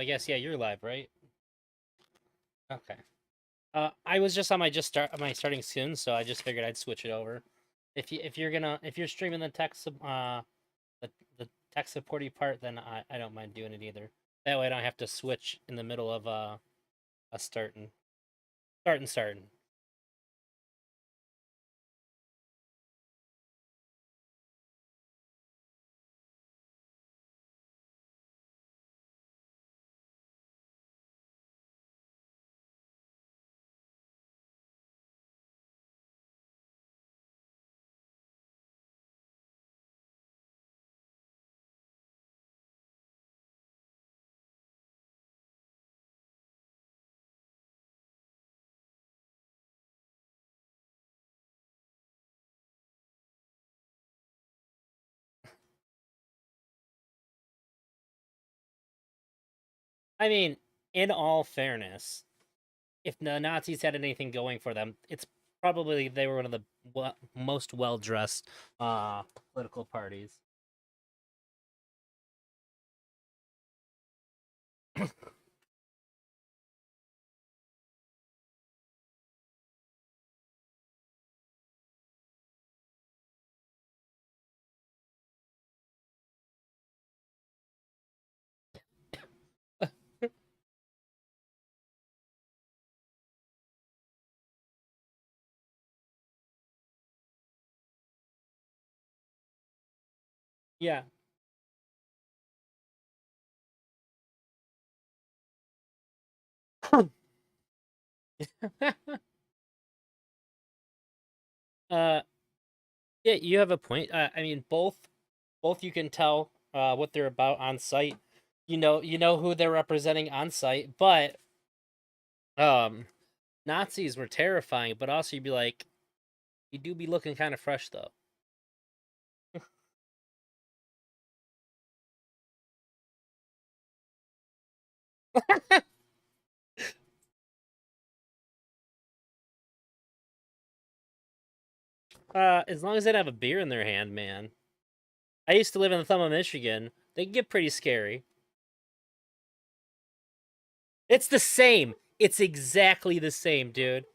I guess yeah, you're live, right? Okay. I was just on my starting soon, so I just figured I'd switch it over. If you're streaming the the tech supporty part, then I don't mind doing it either. That way I don't have to switch in the middle of a starting. I mean, in all fairness, if the Nazis had anything going for them, it's probably they were one of the most well dressed political parties. Yeah. uh, yeah, you have a point. I mean, both you can tell what they're about on site. You know who they're representing on site, but um, Nazis were terrifying. But also, you'd be like, you do be looking kind of fresh though. As long as they don't have a beer in their hand, man. I used to live in the thumb of Michigan. They can get pretty scary. It's the same. It's exactly the same, dude.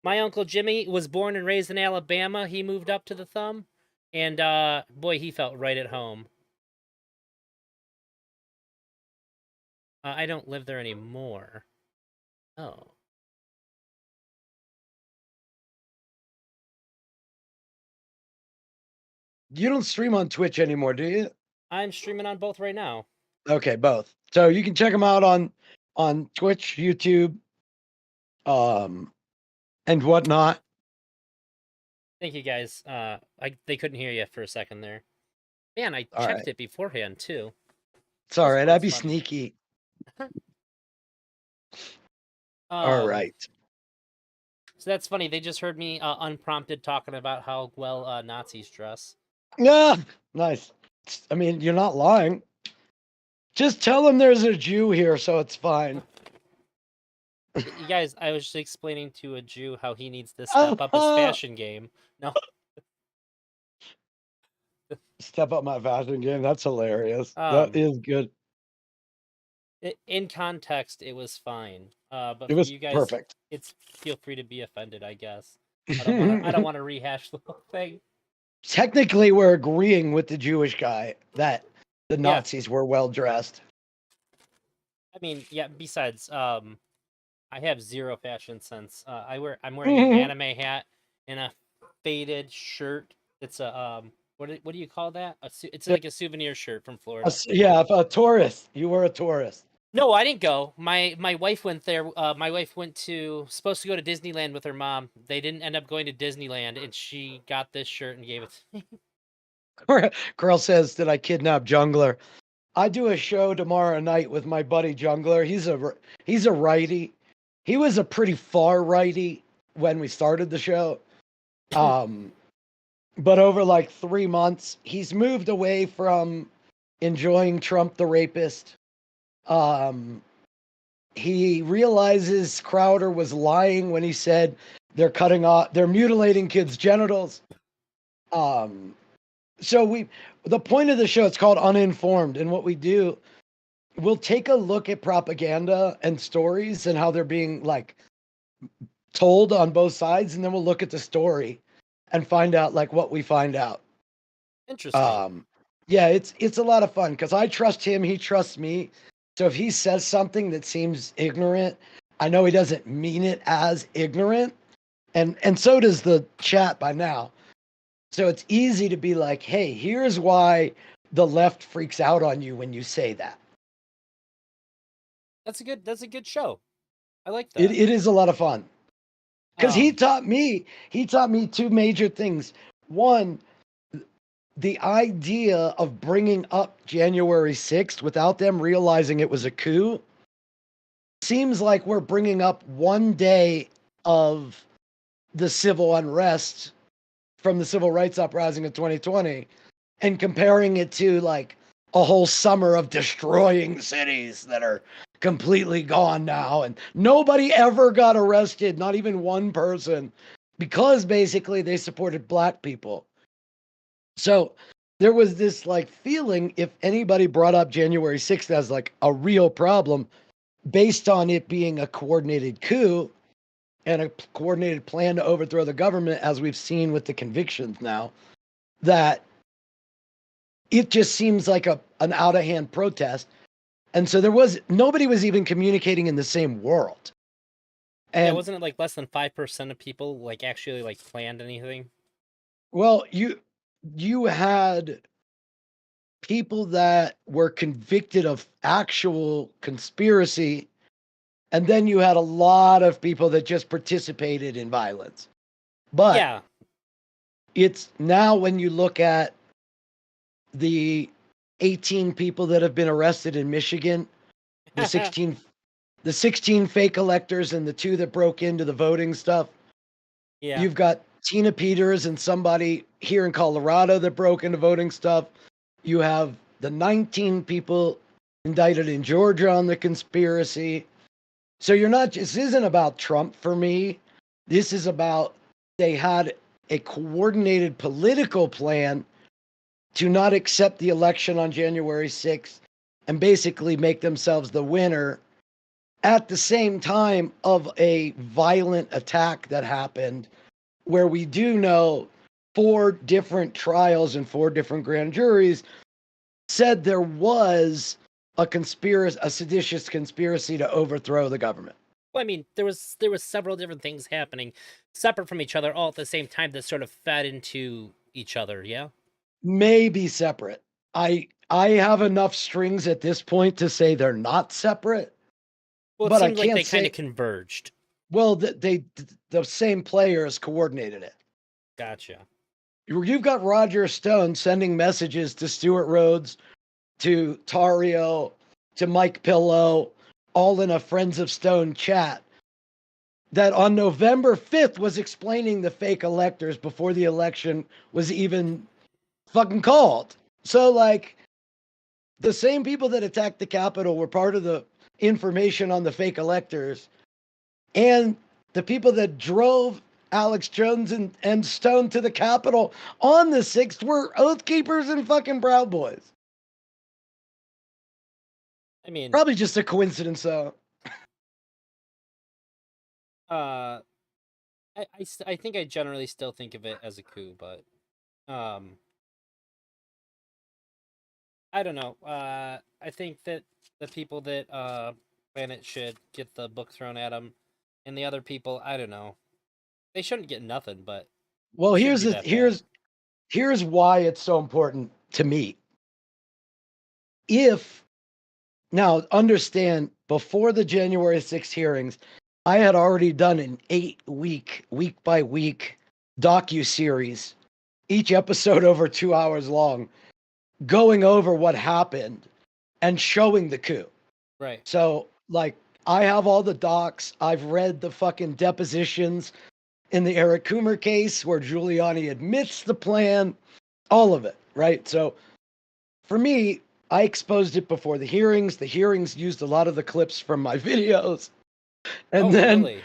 My uncle Jimmy was born and raised in Alabama. He moved up to the thumb, and boy, he felt right at home. I don't live there anymore. Oh. You don't stream on Twitch anymore, do you? I'm streaming on both right now. Okay, both. So you can check them out on Twitch, YouTube, um, and whatnot. Thank you guys. They couldn't hear you for a second there. Man, I All checked right. it beforehand too. It's all right. I'd Discord's be funny. sneaky. All um, right. so that's funny. They just heard me unprompted talking about how well Nazis dress. Yeah, nice. I mean, you're not lying. Just tell them there's a Jew here, so it's fine. You guys, I was just explaining to a Jew how he needs to step up his fashion game. No, Step up my fashion game. That's hilarious. That um, is good. in context, it was fine. But It for was you guys, perfect. it's feel free to be offended. I guess I don't want to. I don't want to rehash the whole thing. Technically, we're agreeing with the Jewish guy that the Yeah, Nazis were well dressed. I mean, yeah. Besides, I have zero fashion sense. I'm wearing an anime hat and a faded shirt. It's a what do you call that? It's like a souvenir shirt from Florida. Yeah, a tourist. You were a tourist. No, I didn't go. My wife went there. My wife went to supposed to go to Disneyland with her mom. They didn't end up going to Disneyland, and she got this shirt and gave it to me. Girl says, "Did I kidnap Jungler?" I do a show tomorrow night with my buddy Jungler. He's a righty. He was a pretty far righty when we started the show. Um, but over like 3 months, he's moved away from enjoying Trump the rapist. Um, he realizes Crowder was lying when he said they're mutilating kids' genitals. Um, so the point of the show, it's called Uninformed, and what we do we'll take a look at propaganda and stories and how they're being like told on both sides, and then we'll look at the story and find out like what we find out. Interesting. Yeah, it's a lot of fun because I trust him, he trusts me. So if he says something that seems ignorant, I know he doesn't mean it as ignorant, and so does the chat by now. So it's easy to be like, hey, here's why the left freaks out on you when you say that. That's a good show. I like It that. it is a lot of fun. Because Um, he taught me two major things. One, the idea of bringing up January 6th without them realizing it was a coup seems like we're bringing up one day of the civil unrest from the civil rights uprising of 2020 and comparing it to like a whole summer of destroying cities that are completely gone now and nobody ever got arrested, not even one person, because basically they supported black people. So there was this like feeling if anybody brought up January 6th as like a real problem based on it being a coordinated coup and a coordinated plan to overthrow the government, as we've seen with the convictions now, that it just seems like an out of hand protest. And so there was nobody was even communicating in the same world. yeah, And wasn't it like less than 5% of people like actually like planned anything? well, you had people that were convicted of actual conspiracy, and then you had a lot of people that just participated in violence. But Yeah. it's now when you look at the 18 people that have been arrested in Michigan, the 16 the 16 fake electors and the two that broke into the voting stuff. Yeah. You've got Tina Peters and somebody here in Colorado that broke into voting stuff. You have the 19 people indicted in Georgia on the conspiracy. So you're not, this isn't about Trump for me. This is about they had a coordinated political plan to not accept the election on January 6th and basically make themselves the winner at the same time of a violent attack that happened where we do know 4 different trials and 4 different grand juries said there was a seditious conspiracy to overthrow the government. Well, I mean, there was several different things happening separate from each other all at the same time that sort of fed into each other, yeah? Maybe separate. I have enough strings at this point to say they're not separate, Well, it but I seemed like can't they kind say, of converged. well, the same players coordinated it. Gotcha. You've got Roger Stone sending messages to Stuart Rhodes, to Tario, to Mike Pillow, all in a Friends of Stone chat that on November 5th was explaining the fake electors before the election was even fucking called. So, like, the same people that attacked the Capitol were part of the information on the fake electors. And the people that drove Alex Jones and Stone to the Capitol on the 6th were Oath Keepers and fucking Proud Boys. I mean, Probably just a coincidence, though. uh I think I generally still think of it as a coup, but um I don't know. I think that the people that plan it should get the book thrown at them, and the other people, I don't know. They shouldn't get nothing, but Well, it shouldn't be that bad. here's why it's so important to me. If now understand before the January 6th hearings, I had already done an 8-week, week by week docu-series, each episode over 2 hours long, going over what happened and showing the coup. Right. So, like, I have all the docs. I've read the fucking depositions in the Eric Coomer case where Giuliani admits the plan, all of it, right? So, for me, I exposed it before the hearings. The hearings used a lot of the clips from my videos. And Oh, then, really?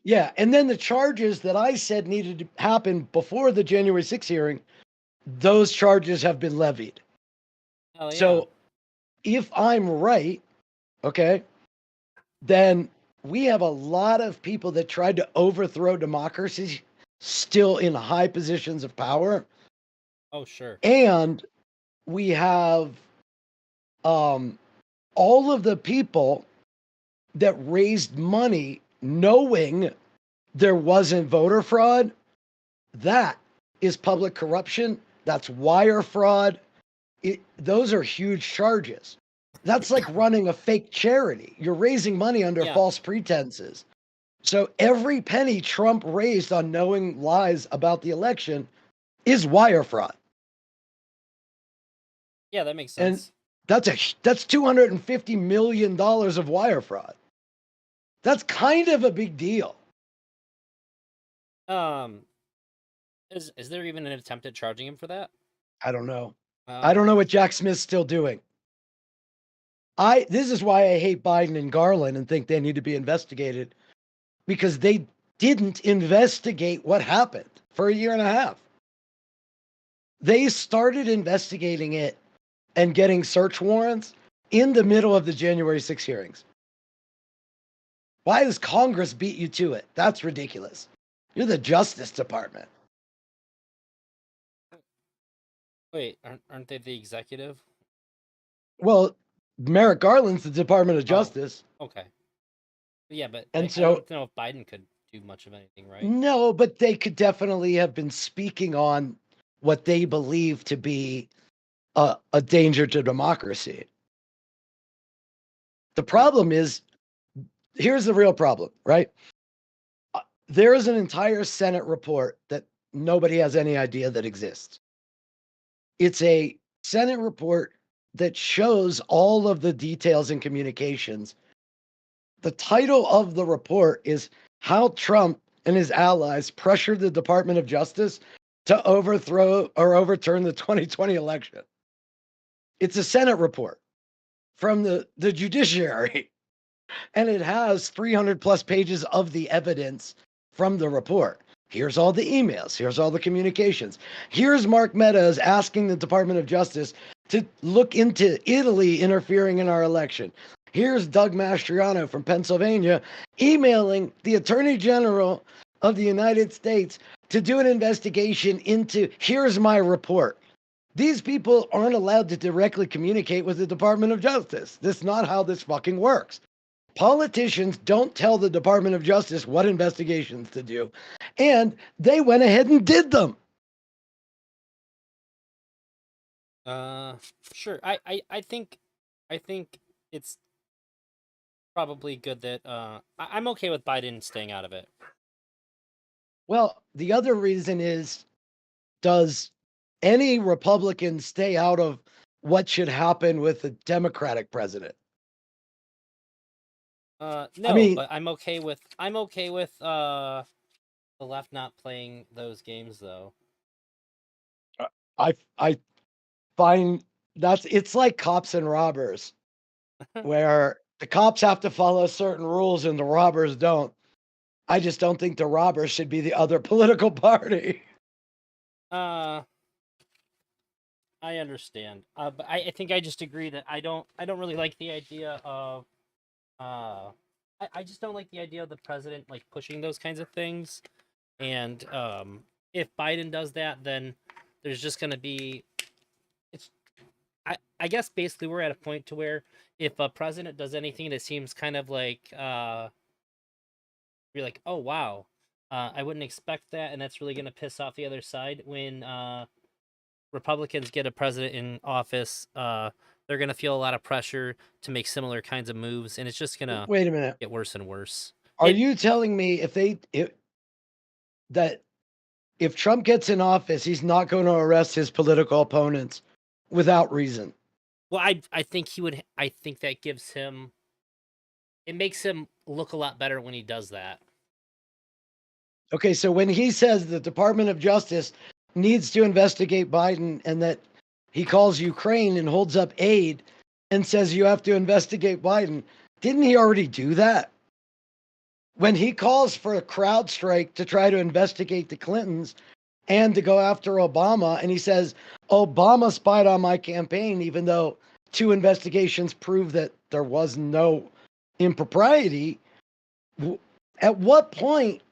yeah, and then the charges that I said needed to happen before the January 6th hearing, those charges have been levied. Hell yeah. So if I'm right, okay, then we have a lot of people that tried to overthrow democracy still in high positions of power. Oh, sure. And we have all of the people that raised money knowing there wasn't voter fraud. That is public corruption. That's wire fraud. Those are huge charges. That's like running a fake charity. You're raising money under Yeah. false pretenses. So every penny Trump raised on knowing lies about the election is wire fraud. Yeah, that makes And sense. that's $250 million of wire fraud. That's kind of a big deal. Is there even an attempt at charging him for that? I don't know. Oh, I don't know what Jack Smith's still doing. This is why I hate Biden and Garland and think they need to be investigated, because they didn't investigate what happened for a year and a half. They started investigating it and getting search warrants in the middle of the January 6 hearings. Why does Congress beat you to it? That's ridiculous. You're the Justice Department. Wait, aren't they the executive? Well, Merrick Garland's the Department of Oh. Justice. Okay. Yeah, but And I so- don't know if Biden could do much of anything, right? No, but they could definitely have been speaking on what they believe to be a danger to democracy. The problem is, here's the real problem, right? There is an entire Senate report that nobody has any idea that exists. It's a Senate report that shows all of the details and communications. The title of the report is How Trump and his allies pressured the Department of Justice to overthrow or overturn the 2020 election. It's a Senate report from the judiciary, and it has 300 plus pages of the evidence from the report. Here's all the emails. Here's all the communications. Here's Mark Meadows asking the Department of Justice to look into Italy interfering in our election. Here's Doug Mastriano from Pennsylvania emailing the Attorney General of the United States to do an investigation into, here's my report. These people aren't allowed to directly communicate with the Department of Justice. That's not how this fucking works. Politicians don't tell the Department of Justice what investigations to do, and they went ahead and did them. Sure. I think it's probably good that I'm okay with Biden staying out of it. Well, the other reason is, does any Republican stay out of what should happen with the Democratic president? No, mean- but I'm okay with the left not playing those games though. I find it's like cops and robbers, where the cops have to follow certain rules and the robbers don't. I just don't think the robbers should be the other political party. I understand. But I think I just agree that I don't really like the idea of I just don't like the idea of the president like pushing those kinds of things. And if Biden does that, then there's just gonna be I guess basically we're at a point to where if a president does anything that seems kind of like you're like, oh wow, I wouldn't expect that, and that's really gonna piss off the other side when Republicans get a president in office. They're gonna feel a lot of pressure to make similar kinds of moves, and it's just gonna Wait a minute. get worse and worse. Are you telling me that if Trump gets in office, he's not going to arrest his political opponents without reason? Well, I think he would. I think that gives him. It makes him look a lot better when he does that. Okay, so when he says the Department of Justice needs to investigate Biden and that he calls Ukraine and holds up aid and says you have to investigate Biden, didn't he already do that? When he calls for a crowd strike to try to investigate the Clintons and to go after Obama, and he says Obama spied on my campaign, even though 2 investigations prove that there was no impropriety, at what point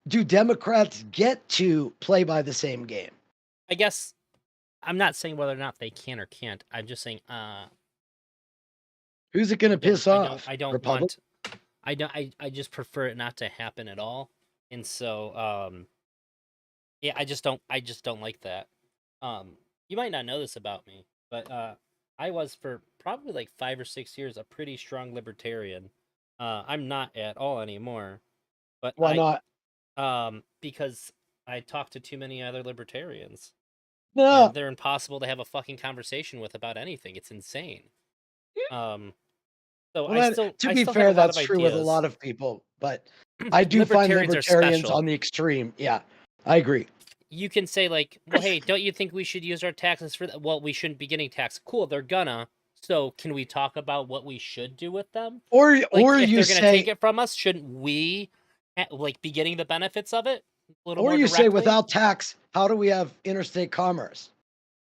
do Democrats get to play by the same game? I guess I'm not saying whether or not they can or can't. I'm just saying Who's it going to piss off? I don't Republic? want I just prefer it not to happen at all. And so yeah, I just don't like that. You might not know this about me, but I was for probably like 5 or 6 years a pretty strong libertarian. I'm not at all anymore. But Why not? because I talked to too many other libertarians. No. And they're impossible to have a fucking conversation with about anything. It's insane. So Well, to be still have fair, a lot of that's true with a ideas. lot of people, but I do find Libertarians are libertarians special. on the extreme. Yeah, I agree. You can say like, well, hey, don't you think we should use our taxes for that? Well, we shouldn't be getting taxed. Cool, they're gonna. So can we talk about what we should do with them? Or Like, or if you they're gonna take say, it from us, shouldn't we like be getting the benefits of it a little or more you say, directly? without tax, how do we have interstate commerce?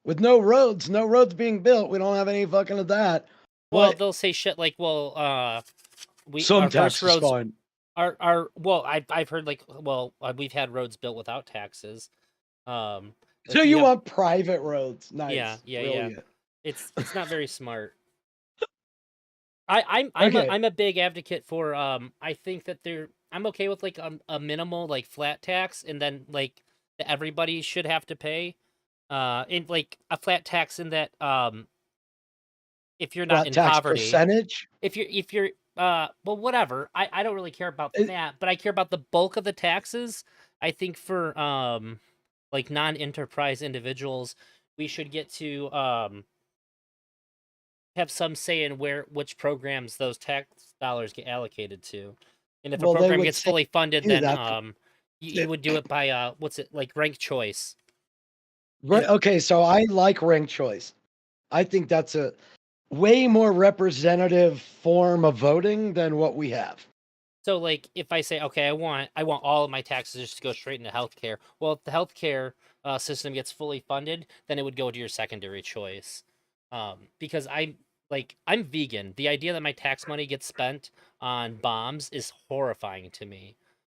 With no roads being built, we don't have any fucking of that. Well, What? they'll say shit like, well, Some our first tax is roads fine. are well, I've heard like, well, we've had roads built without taxes. So if you have- want private roads? Nice. Yeah, yeah. Brilliant. It's not very smart. Okay. I'm a big advocate for I think that I'm okay with like a minimal like flat tax, and then like that everybody should have to pay in like a flat tax in that if you're not Flat in tax poverty, percentage? if you're well, whatever. I don't really care about It- that, but I care about the bulk of the taxes. I think for like non-enterprise individuals, we should get to have some say in which programs those tax dollars get allocated to. And if a Well, they program would gets say fully funded, do then that. you would do it by what's it like, ranked choice. Right. Okay, so I like ranked choice. I think that's a way more representative form of voting than what we have. So like if I say, okay, I want all of my taxes just to go straight into healthcare. Well, if the healthcare system gets fully funded, then it would go to your secondary choice. Because I'm vegan. The idea that my tax money gets spent on bombs is horrifying to me.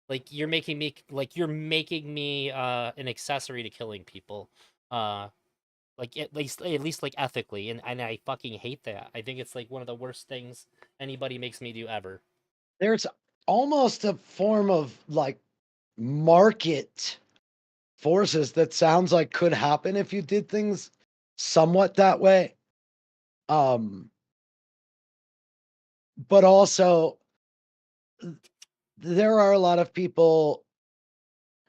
Like you're making me an accessory to killing people. Like at least like ethically, and I fucking hate that. I think it's like one of the worst things anybody makes me do ever. There's almost a form of like market forces that sounds like could happen if you did things somewhat that way. But also there are a lot of people,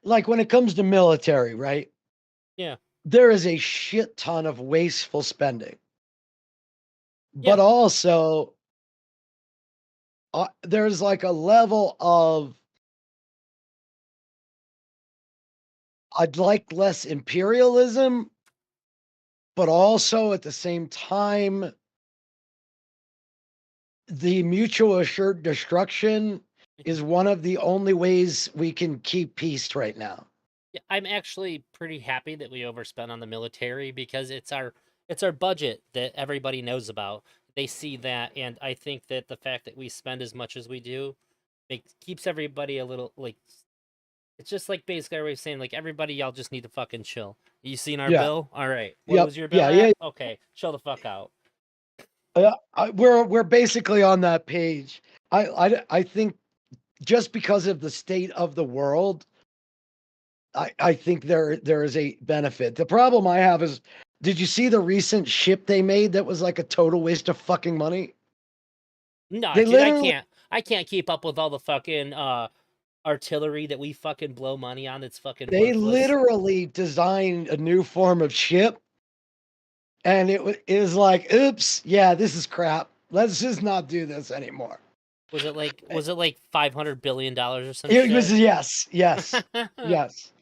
like when it comes to military, right? Yeah. There is a shit ton of wasteful spending. Yeah. But also there's like a level of, I'd like less imperialism, but also at the same time, the mutual assured destruction is one of the only ways we can keep peace right now. Yeah, I'm actually pretty happy that we overspent on the military because it's our budget that everybody knows about. They see that, and I think that the fact that we spend as much as we do keeps everybody a little like, it's just like basically everybody's saying like, everybody, y'all just need to fucking chill. You seen our Yeah. bill? All right. What Yep. was your bill Yeah, at? yeah. Okay, chill the fuck out. We're basically on that page. I think just because of the state of the world, I think there is a benefit. The problem I have is, did you see the recent ship they made that was like a total waste of fucking money? No, They dude, literally I can't keep up with all the fucking artillery that we fucking blow money on. That's fucking they worthless. literally designed a new form of ship, and is like, oops, yeah, this is crap. Let's just not do this anymore. Was it like $500 billion or something? It was yes, yes, yes,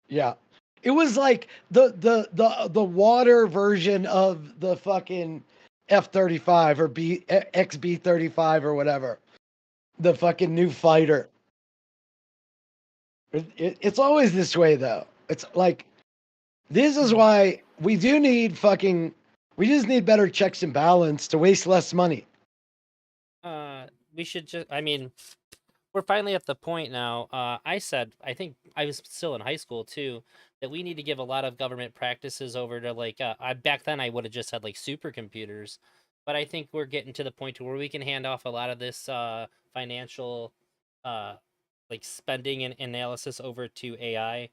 yeah. It was like the water version of the fucking F-35 or XB-35 or whatever. The fucking new fighter. It's always this way though. It's like, this is why we do need fucking We just need better checks and balance to waste less money. We should just. I mean, we're finally at the point now. I said, I think I was still in high school too, that we need to give a lot of government practices over to like. Back then, I would have just had like supercomputers, but I think we're getting to the point to where we can hand off a lot of this financial, uh, like spending and analysis over to AI,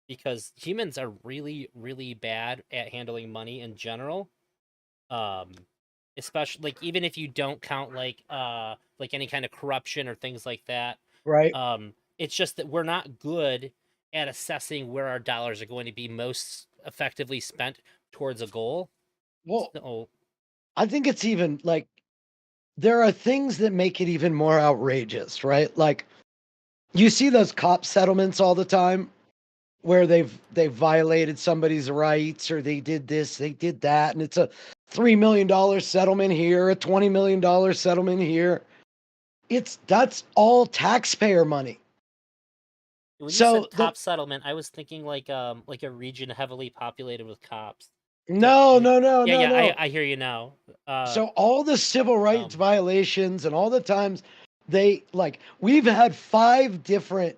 because humans are really, really bad at handling money in general. Um, especially like even if you don't count like any kind of corruption or things like that. Right. It's just that we're not good at assessing where our dollars are going to be most effectively spent towards a goal. Well, So I think it's even like there are things that make it even more outrageous, right? Like you see those cop settlements all the time where they've violated somebody's rights or they did this, they did that, and it's a $3 million settlement here, a $20 million settlement here. That's all taxpayer money. when you So said cop settlement, I was thinking like a region heavily populated with cops. So no, no, no, yeah, no, yeah, no. I hear you now. So all the civil rights Um, violations and all the times we've had 5 different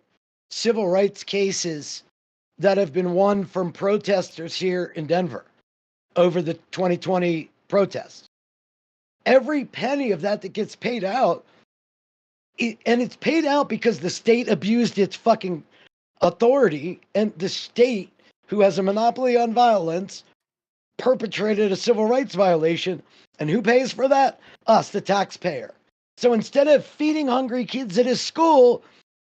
civil rights cases that have been won from protesters here in Denver over the 2020 protests. Every penny of that gets paid out, and it's paid out because the state abused its fucking authority, and the state, who has a monopoly on violence, perpetrated a civil rights violation. And who pays for that? Us, the taxpayer. So instead of feeding hungry kids at his school,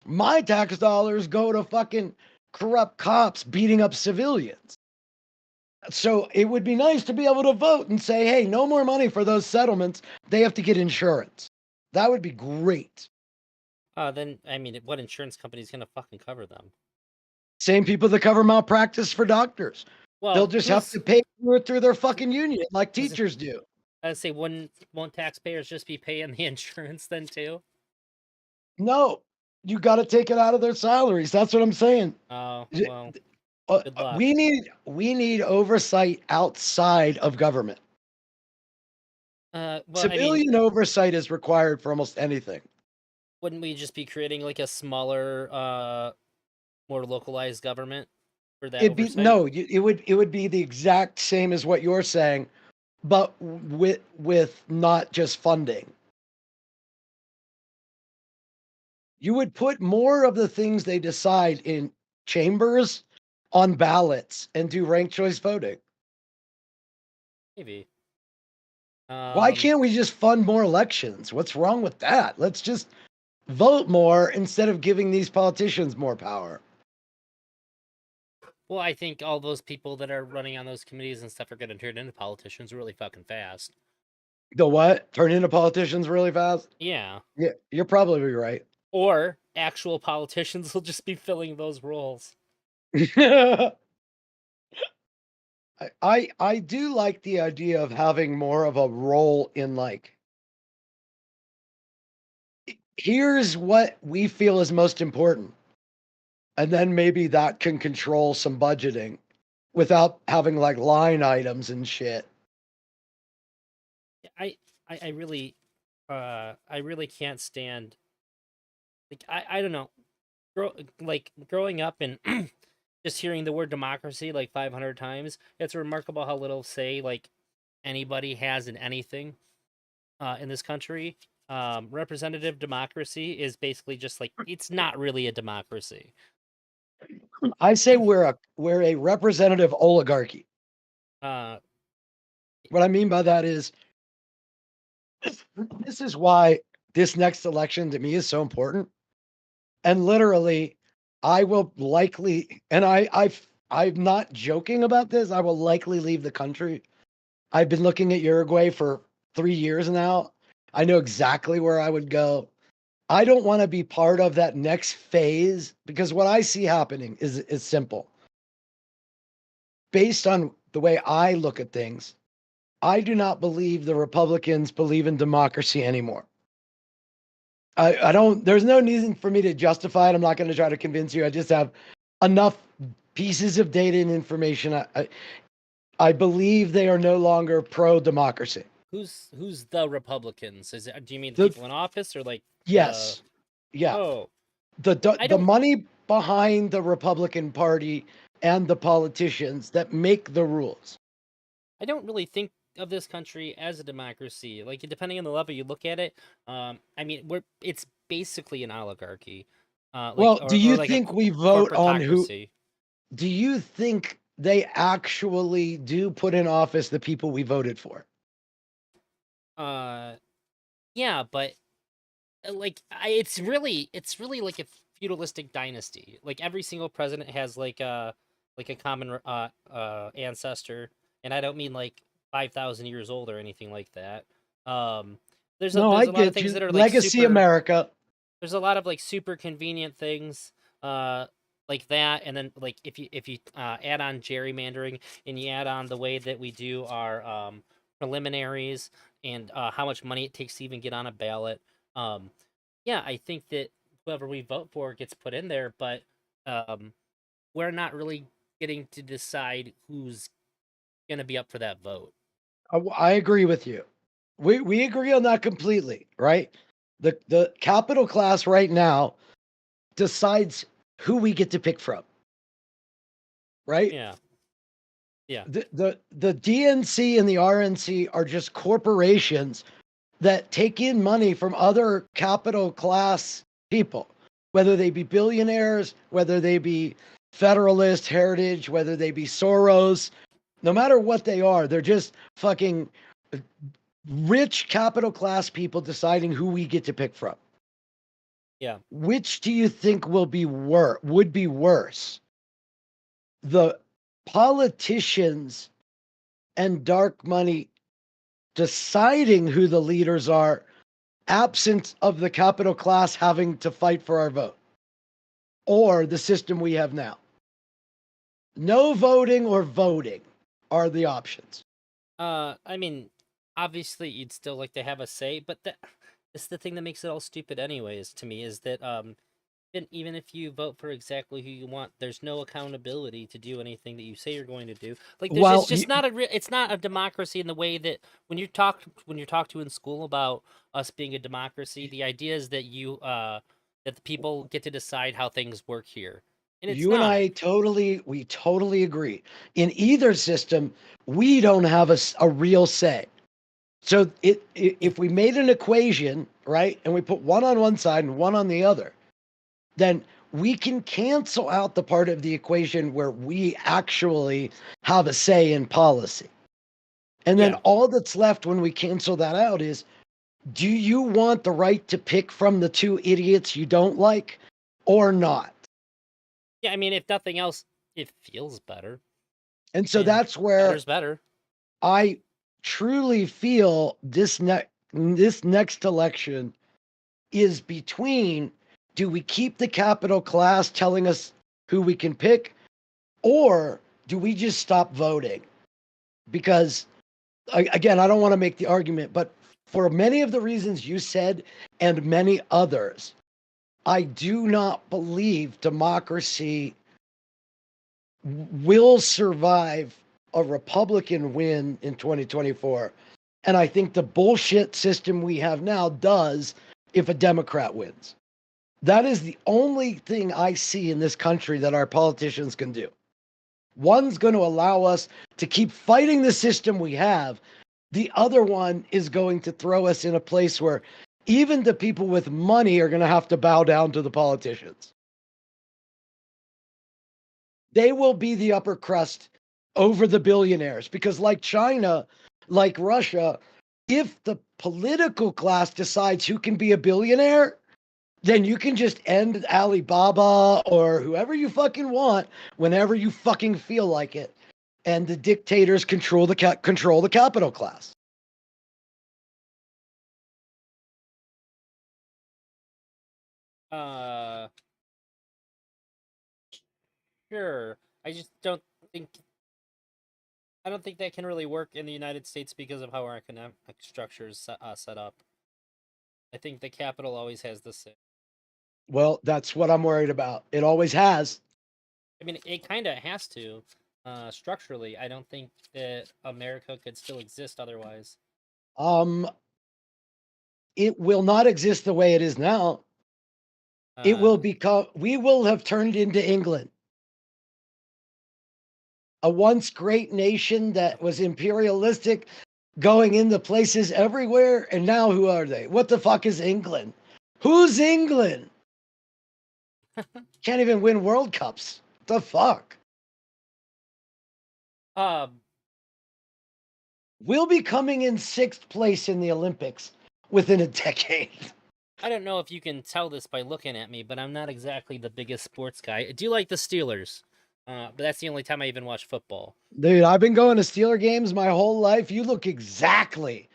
my tax dollars go to fucking corrupt cops beating up civilians. So it would be nice to be able to vote and say, hey, no more money for those settlements. They have to get insurance. That would be great. then I mean, what insurance company is gonna fucking cover them? Same people that cover malpractice for doctors. They'll Well, just have who's to pay for it through their fucking union like was it? teachers do. I'd say won't taxpayers just be paying the insurance then too? No, you got to take it out of their salaries. That's what I'm saying. Oh well, good luck. We need oversight outside of government. Well, I mean, Civilian oversight is required for almost anything. wouldn't we just be creating like a smaller, more localized government for that It'd be oversight? no, it would be the exact same as what you're saying, but with not just funding. You would put more of the things they decide in chambers on ballots and do ranked choice voting. Maybe. Why Um, can't we just fund more elections? What's wrong with that? Let's just vote more instead of giving these politicians more power. well, I think all those people that are running on those committees and stuff are going to turn into politicians really fucking fast. The what? Turn into politicians really fast? Yeah. Yeah, you're probably right. Or actual politicians will just be filling those roles. I do like the idea of having more of a role in like here's what we feel is most important. And then maybe that can control some budgeting without having like line items and shit. I I really I really can't stand like I don't know. Growing up and just hearing the word democracy like 500 times, it's remarkable how little say like anybody has in anything in this country. Representative democracy is basically just like it's not really a democracy. I say we're a representative oligarchy. Uh, What I mean by that is this is why this next election to me is so important. And literally, I will likely, and I'm not joking about this. I will likely leave the country. I've been looking at Uruguay for 3 years now. I know exactly where I would go. I don't want to be part of that next phase because what I see happening is simple. Based on the way I look at things, I do not believe the Republicans believe in democracy anymore. I don't, there's no reason for me to justify it. I'm not going to try to convince you. I just have enough pieces of data and information. I believe they are no longer pro-democracy. Who's the Republicans? Is it? Do you mean the The people in office or like the? yes, yeah, Oh, I the don't. money behind the Republican Party and the politicians that make the rules. I don't really think of this country as a democracy. Like depending on the level you look at it, I mean, it's basically an oligarchy, like Well, do or you like a think we vote on who? corporatocracy. Do you think they actually do put in office the people we voted for? Uh, yeah, but it's really like a feudalistic dynasty. Like every single president has like a common ancestor, and I don't mean like 5,000 years old or anything like that. Um, No, I there's a lot of get things you. that are like Legacy super. America. There's a lot of like super convenient things, uh, like that, and then like if you add on gerrymandering and you add on the way that we do our preliminaries and how much money it takes to even get on a ballot. Um, yeah, I think that whoever we vote for gets put in there, but um, we're not really getting to decide who's gonna be up for that vote. I agree with you. We agree on that completely, right? The capital class right now decides who we get to pick from, right? Yeah, yeah, The DNC and the RNC are just corporations that take in money from other capital class people, whether they be billionaires, whether they be Federalist, Heritage, whether they be Soros, no matter what they are, they're just fucking rich capital class people deciding who we get to pick from. yeah. Which do you think would be worse? The politicians and dark money deciding who the leaders are, absent of the capital class having to fight for our vote, or the system we have now. No voting or voting are the options. I mean, obviously you'd still like to have a say, but it's the thing that makes it all stupid anyways to me is that even if you vote for exactly who you want, there's no accountability to do anything that you say you're going to do. Like there's Well, it's just not it's not a democracy in the way that when you're talked to in school about us being a democracy, the idea is that that the people get to decide how things work here. And it's you and not. I we totally agree. In either system, we don't have a real say. So Yeah. if we made an equation, right, and we put one on one side and one on the other, then we can cancel out the part of the equation where we actually have a say in policy. And then Yeah. all that's left when we cancel that out is, do you want the right to pick from the two idiots you don't like or not? Yeah, I mean if nothing else, it feels better. And so And that's where better's better. I truly feel this next election is between, do we keep the capital class telling us who we can pick, or do we just stop voting? Because again, I don't want to make the argument, but for many of the reasons you said and many others, I do not believe democracy will survive a Republican win in 2024. And I think the bullshit system we have now does if a Democrat wins. That is the only thing I see in this country that our politicians can do. One's going to allow us to keep fighting the system we have. The other one is going to throw us in a place where even the people with money are going to have to bow down to the politicians. They will be the upper crust over the billionaires because, like China, like Russia, if the political class decides who can be a billionaire, then you can just end Alibaba or whoever you fucking want whenever you fucking feel like it. And the dictators control control the capital class. Uh sure. I just don't think I don't think that can really work in the United States because of how our economic structure is set up. I think the capital always has the say. Well, that's what I'm worried about. It always has. I mean, it kind of has to. Structurally, I don't think that America could still exist otherwise. Um, it will not exist the way it is now. It Uh, will become. We will have turned into England, a once great nation that was imperialistic, going into places everywhere, and now who are they? What the fuck is England? Who's England? Can't even win World Cups. The fuck? um, We'll be coming in 6th place in the Olympics within a decade. I don't know if you can tell this by looking at me, but I'm not exactly the biggest sports guy. I do like the Steelers, but that's the only time I even watch football. Dude, I've been going to Steeler games my whole life. You look exactly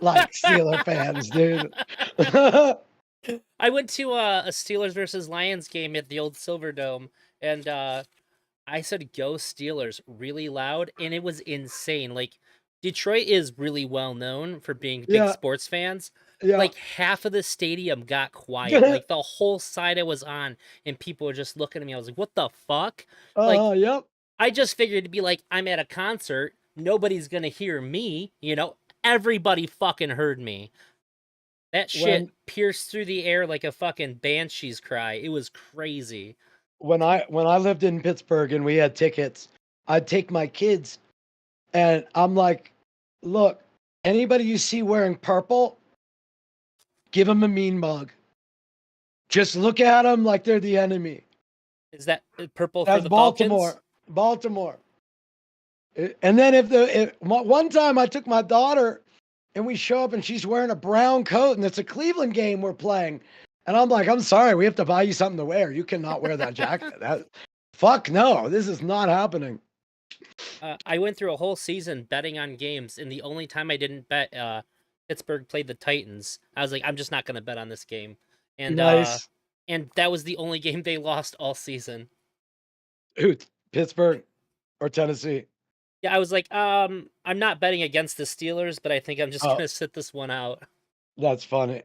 like Steeler fans, dude. I went to a Steelers versus Lions game at the old Silverdome, and I said "Go Steelers" really loud, and it was insane. Like Detroit is really well known for being big Yeah, sports fans. yeah. Like half of the stadium got quiet. Like the whole side I was on, and people were just looking at me. I was like, "What the fuck?" Like Yep. I just figured to be like, I'm at a concert. Nobody's gonna hear me. Everybody fucking heard me. That shit When pierced through the air like a fucking banshee's cry. It was crazy. when I lived in Pittsburgh and we had tickets, I'd take my kids and I'm like, look, anybody you see wearing purple, give them a mean mug. Just look at them like they're the enemy. Is that purple for That's the Falcons? Baltimore. Baltimore. And then one time I took my daughter and we show up and she's wearing a brown coat and it's a Cleveland game we're playing. And I'm like, I'm sorry, we have to buy you something to wear. You cannot wear that jacket. Fuck no, this is not happening. I went through a whole season betting on games, and the only time I didn't bet, Pittsburgh played the Titans. I was like, I'm just not gonna bet on this game, and Nice. and that was the only game they lost all season. Who, Pittsburgh or Tennessee? Yeah, I was like, I'm not betting against the Steelers, but I think I'm just Oh, gonna sit this one out. that's funny.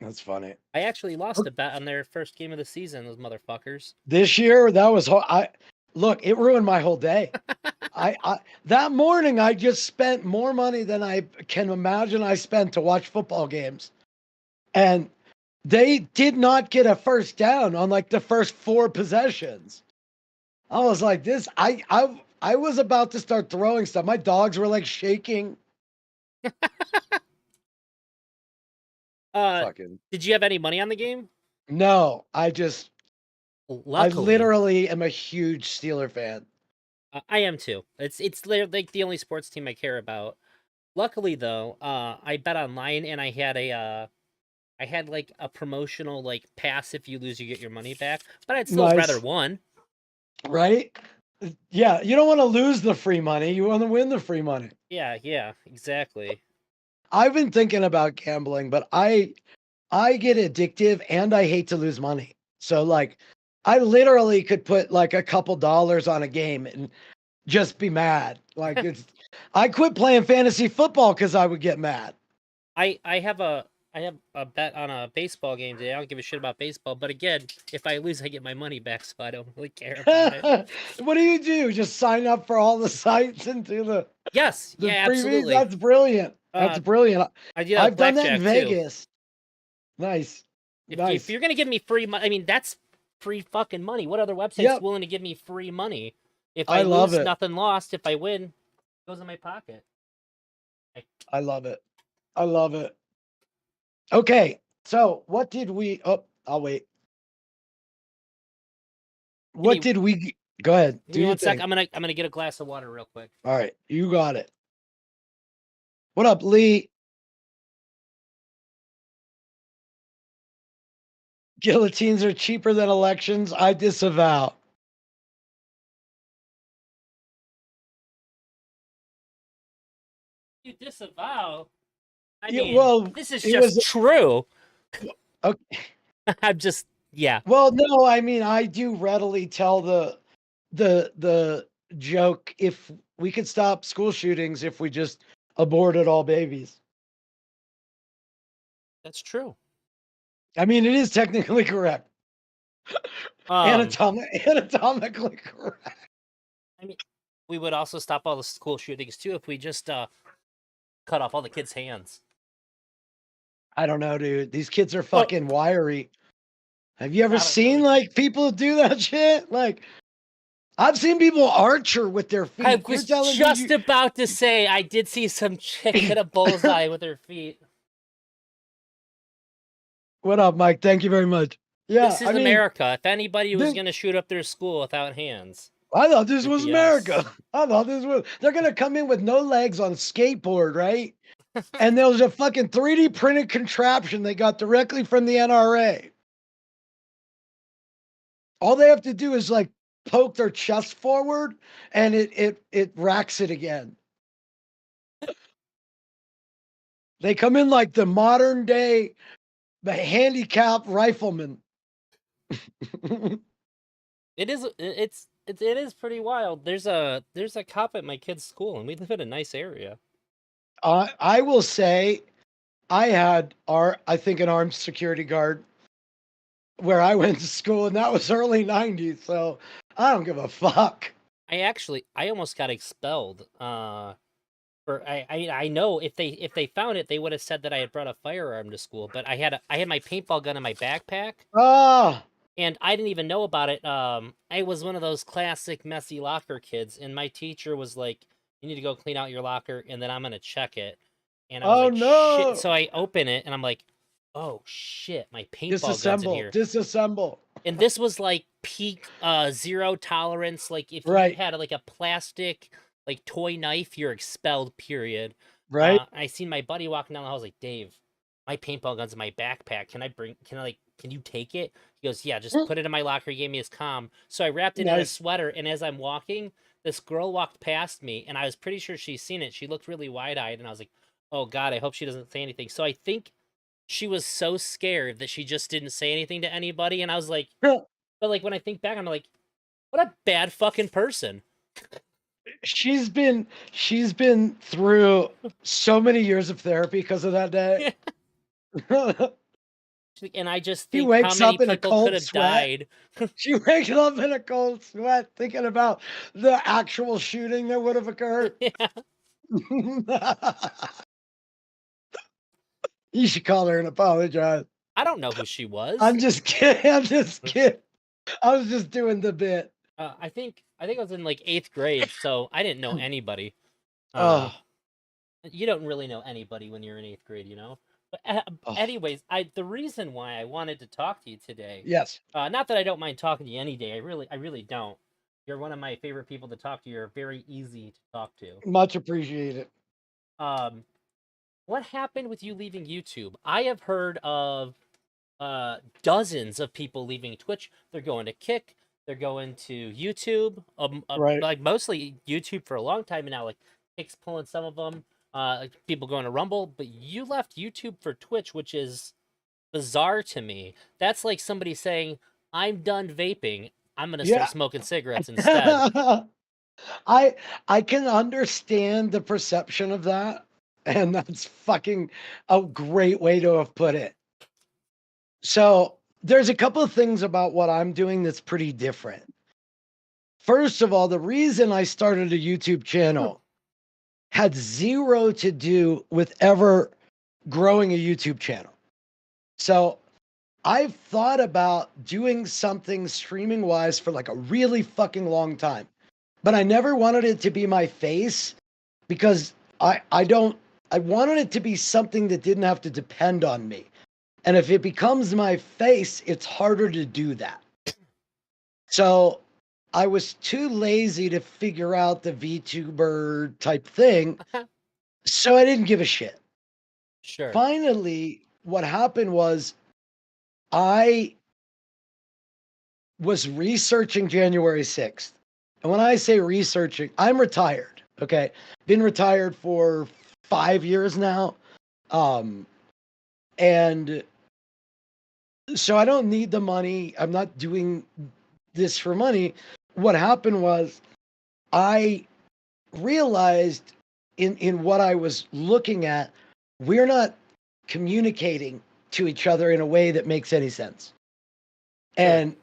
That's funny. I actually lost a bet on their first game of the season. Those motherfuckers. This year, that was I look, it ruined my whole day. I that morning I just spent more money than I can imagine I spent to watch football games. And they did not get a first down on like the first 4 possessions. I was like, this I was about to start throwing stuff. My dogs were like shaking. Uh, Fucking did you have any money on the game? no, I Luckily, literally am a huge Steeler fan. I am too. It's like the only sports team I care about. Luckily though, I bet online and I had like a promotional like pass if you lose you get your money back, but I'd still have rather Nice, won. right? Yeah, you don't want to lose the free money. You want to win the free money. Yeah, exactly. I've been thinking about gambling, but I get addictive and I hate to lose money. So like I literally could put like a couple dollars on a game and just be mad. Like I quit playing fantasy football cuz I would get mad. I have a bet on a baseball game today. I don't give a shit about baseball, but again, if I lose, I get my money back, so I don't really care about it. What do? Just sign up for all the sites and do Yes, the yeah, freebies? absolutely. That's brilliant. That's Uh, brilliant. I do that with I've done that in blackjack too. Vegas. Nice. If Nice. you're gonna give me free money, I mean that's free fucking money. What other website's Yep. willing to give me free money? If I I love lose, it. nothing lost. If I win, it goes in my pocket. I love it. I love it. Okay. So, what did we Oh, I'll wait. Give What me, did we Go ahead. give Do me your one sec. thing. I'm gonna get a glass of water real quick. All right. You got it. What up, Lee? Guillotines are cheaper than elections. I disavow. You disavow? I Yeah, mean, well, this is it just was true. okay. I'm just, yeah. Well, no, I mean, I do readily tell the joke if we could stop school shootings if we just aborted all babies. That's true. I mean, it is technically correct. Um, Anatomically correct. I mean, we would also stop all the school shootings too if we just cut off all the kids' hands. I don't know, dude. These kids are Well, fucking wiry. Have you ever I don't know. seen like people do that shit? Like, I've seen people archer with their I feet. You're was telling me just about to say I did see some chick hit a bullseye with her feet. What up, Mike? Thank you very much. Yeah, This is I mean, America. If anybody was this, gonna shoot up their school without hands, I thought this it'd was be us. America. I thought this was. They're gonna come in with no legs on a skateboard, right? And there was a fucking 3D printed contraption they got directly from the NRA. All they have to do is like poke their chest forward, and it racks it again. They come in like the modern day handicapped rifleman. It is. It is pretty wild. There's a cop at my kid's school, and we live in a nice area. I will say, I had I think an armed security guard where I went to school, and that was early '90s. So I don't give a fuck. I almost got expelled. I know if they found it, they would have said that I had brought a firearm to school. But I had my paintball gun in my backpack, Ah, and I didn't even know about it. I was one of those classic messy locker kids, and my teacher was like, "You need to go clean out your locker, and then I'm gonna check it." And I was oh like, "Shit!" no! So I open it, and I'm like, "Oh shit, my paintball gun's in Disassemble, here." disassemble. And this was like peak zero tolerance. Like if you Right, had like a plastic like toy knife, you're expelled. Period. right. I seen my buddy walking down the hall. I was like, Dave, my paintball gun's in my backpack. Can you take it? He goes, yeah, just put it in my locker. He gave me his comm. So I wrapped it in a Nice. sweater. And as I'm walking, this girl walked past me, and I was pretty sure she's seen it. She looked really wide eyed, and I was like, oh God, I hope she doesn't say anything. So I think she was so scared that she just didn't say anything to anybody. And I was like, but like when I think back, I'm like, what a bad fucking person. She's been through so many years of therapy because of that day. And I just She think how wakes many up in a people could cold have sweat. died. She wakes up in a cold sweat thinking about the actual shooting that would have occurred. Yeah. You should call her and apologize. I don't know who she was. I'm just kidding. I'm just kidding. I was just doing the bit. I think I was in like 8th grade, so I didn't know anybody. Oh, You don't really know anybody when you're in 8th grade, you know. But oh, anyways, the reason why I wanted to talk to you today, yes. not that I don't mind talking to you any day. I really don't. You're one of my favorite people to talk to. You're very easy to talk to. Much appreciated. Um, what happened with you leaving YouTube? I have heard of dozens of people leaving Twitch. They're going to Kick. They're going to YouTube. Right. Like mostly YouTube for a long time now. Like Kick's pulling some of them. Like people going to Rumble. But you left YouTube for Twitch, which is bizarre to me. That's like somebody saying, "I'm done vaping. I'm gonna Yeah. start smoking cigarettes instead." I can understand the perception of that, and that's fucking a great way to have put it. So there's a couple of things about what I'm doing that's pretty different. First of all, the reason I started a YouTube channel had zero to do with ever growing a YouTube channel. So I've thought about doing something streaming wise for like a really fucking long time, but I never wanted it to be my face because I wanted it to be something that didn't have to depend on me. And if it becomes my face, it's harder to do that. So I was too lazy to figure out the VTuber type thing. So I didn't give a shit. Sure. Finally, what happened was I was researching January 6th. And when I say researching, I'm retired. Okay. Been retired for 5 years now. And so I don't need the money. I'm not doing this for money. What happened was I realized in what I was looking at, we're not communicating to each other in a way that makes any sense. Sure. And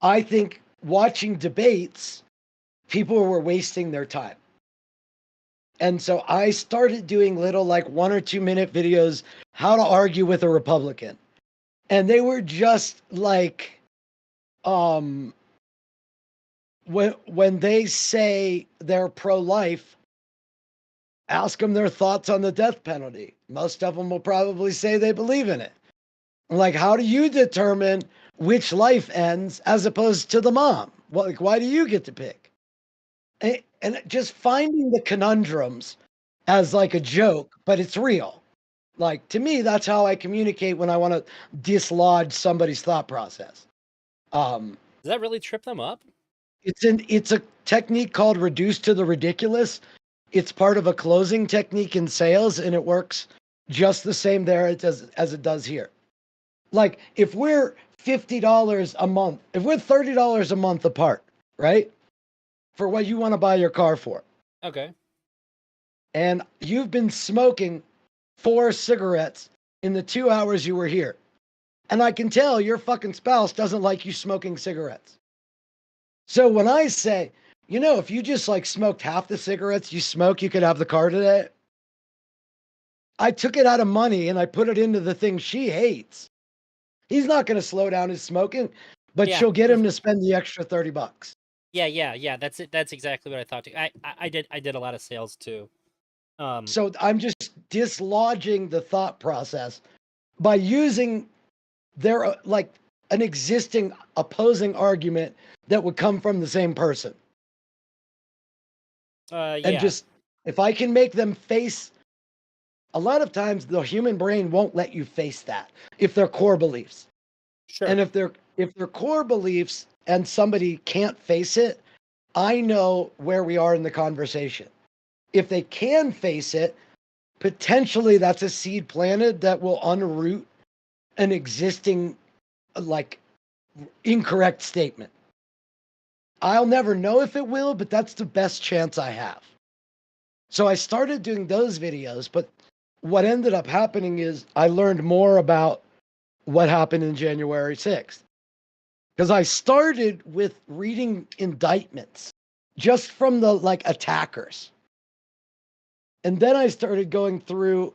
I think watching debates people were wasting their time. And so I started doing little like 1 or 2 minute videos, how to argue with a Republican. And they were just like, when they say they're pro-life, ask them their thoughts on the death penalty. Most of them will probably say they believe in it. Like, how do you determine which life ends as opposed to the mom? Well, like, why do you get to pick? And just finding the conundrums as like a joke, but it's real. Like, to me, that's how I communicate when I want to dislodge somebody's thought process. Does that really trip them up? It's a technique called reduce to the ridiculous. It's part of a closing technique in sales, and it works just the same there as it does here. Like, if we're $50 a month, if we're $30 a month apart, right? For what you want to buy your car for. Okay. And you've been smoking 4 cigarettes in the 2 hours you were here. And I can tell your fucking spouse doesn't like you smoking cigarettes. So when I say, if you just like smoked half the cigarettes you smoke, you could have the car today. I took it out of money and I put it into the thing she hates. He's not going to slow down his smoking, but Yeah. she'll get him to spend the extra $30. Yeah. That's it. That's exactly what I thought too. I did a lot of sales too. So I'm just dislodging the thought process by using their like an existing opposing argument that would come from the same person. Yeah. And just, if I can make them face, a lot of times the human brain won't let you face that if they're core beliefs. Sure. And if they're core beliefs and somebody can't face it, I know where we are in the conversation. If they can face it, potentially that's a seed planted that will unroot an existing like incorrect statement. I'll never know if it will, but that's the best chance I have. So I started doing those videos, but what ended up happening is I learned more about what happened in January 6th. Because I started with reading indictments just from the like attackers. And then I started going through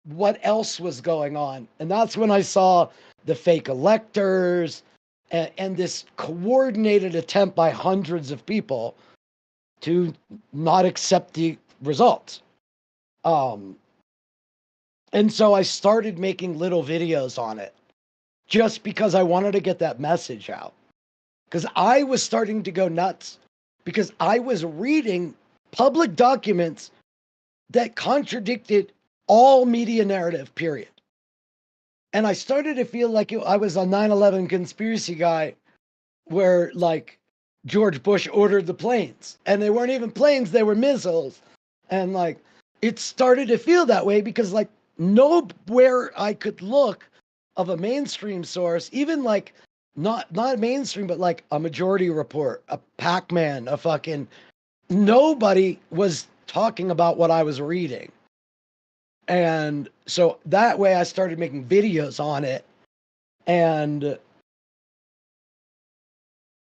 what else was going on. And that's when I saw the fake electors and this coordinated attempt by hundreds of people to not accept the results. And so I started making little videos on it just because I wanted to get that message out. Because I was starting to go nuts because I was reading public documents that contradicted all media narrative, period. And I started to feel like I was a 9/11 conspiracy guy where like George Bush ordered the planes and they weren't even planes, they were missiles. And like, it started to feel that way because like nowhere I could look of a mainstream source, even like not mainstream, but like a Majority Report, a Pac-Man, a fucking, nobody was talking about what I was reading. And so that way I started making videos on it. And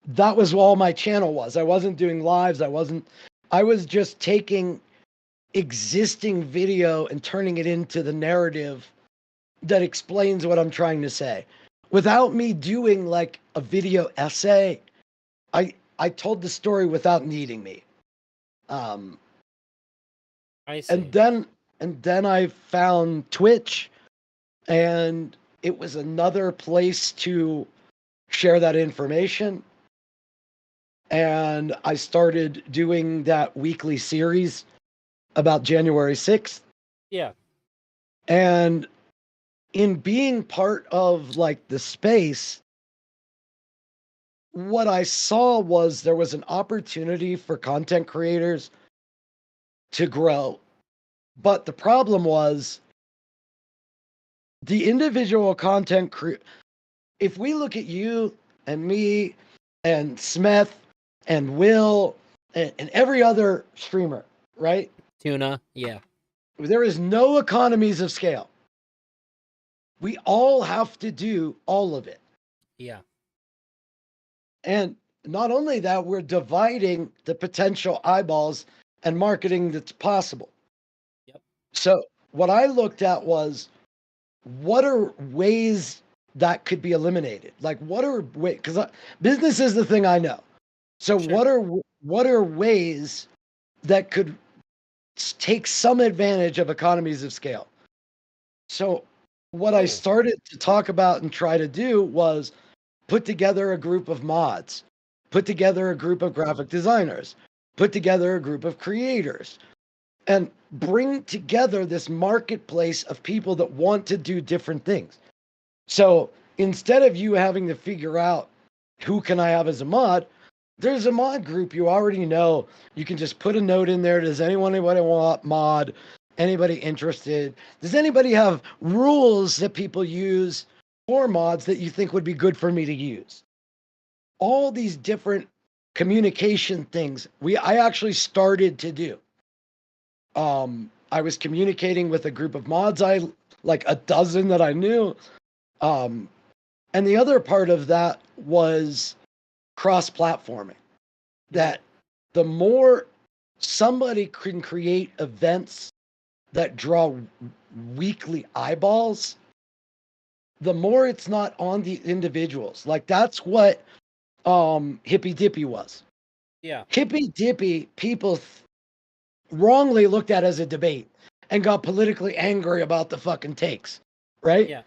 that was all my channel was. I wasn't doing lives. I was just taking existing video and turning it into the narrative that explains what I'm trying to say. Without me doing like a video essay, I told the story without needing me. I see. And then I found Twitch, and it was another place to share that information. And I started doing that weekly series about January 6th. Yeah. And in being part of like the space, what I saw was there was an opportunity for content creators to grow. But the problem was the individual content if we look at you and me and Smith and Will and every other streamer, right? Tuna, yeah. There is no economies of scale. We all have to do all of it. Yeah. And not only that, we're dividing the potential eyeballs and marketing that's possible. Yep. So what I looked at was, what are ways that could be eliminated? Like, what are ways? Because business is the thing I know. So Sure. what are ways that could take some advantage of economies of scale? So what I Oh, started to talk about and try to do was put together a group of mods, put together a group of graphic designers, put together a group of creators, and bring together this marketplace of people that want to do different things. So instead of you having to figure out who can I have as a mod, there's a mod group you already know. You can just put a note in there. Does anybody want mod? Anybody interested? Does anybody have rules that people use for mods that you think would be good for me to use? All these different communication things I actually started to do. I was communicating with a group of mods, I like a dozen that I knew. Um, and the other part of that was cross-platforming. That the more somebody can create events that draw weekly eyeballs, the more it's not on the individuals. Like that's what Hippy Dippy was. yeah. Hippy Dippy, people wrongly looked at as a debate and got politically angry about the fucking takes, right? Yeah.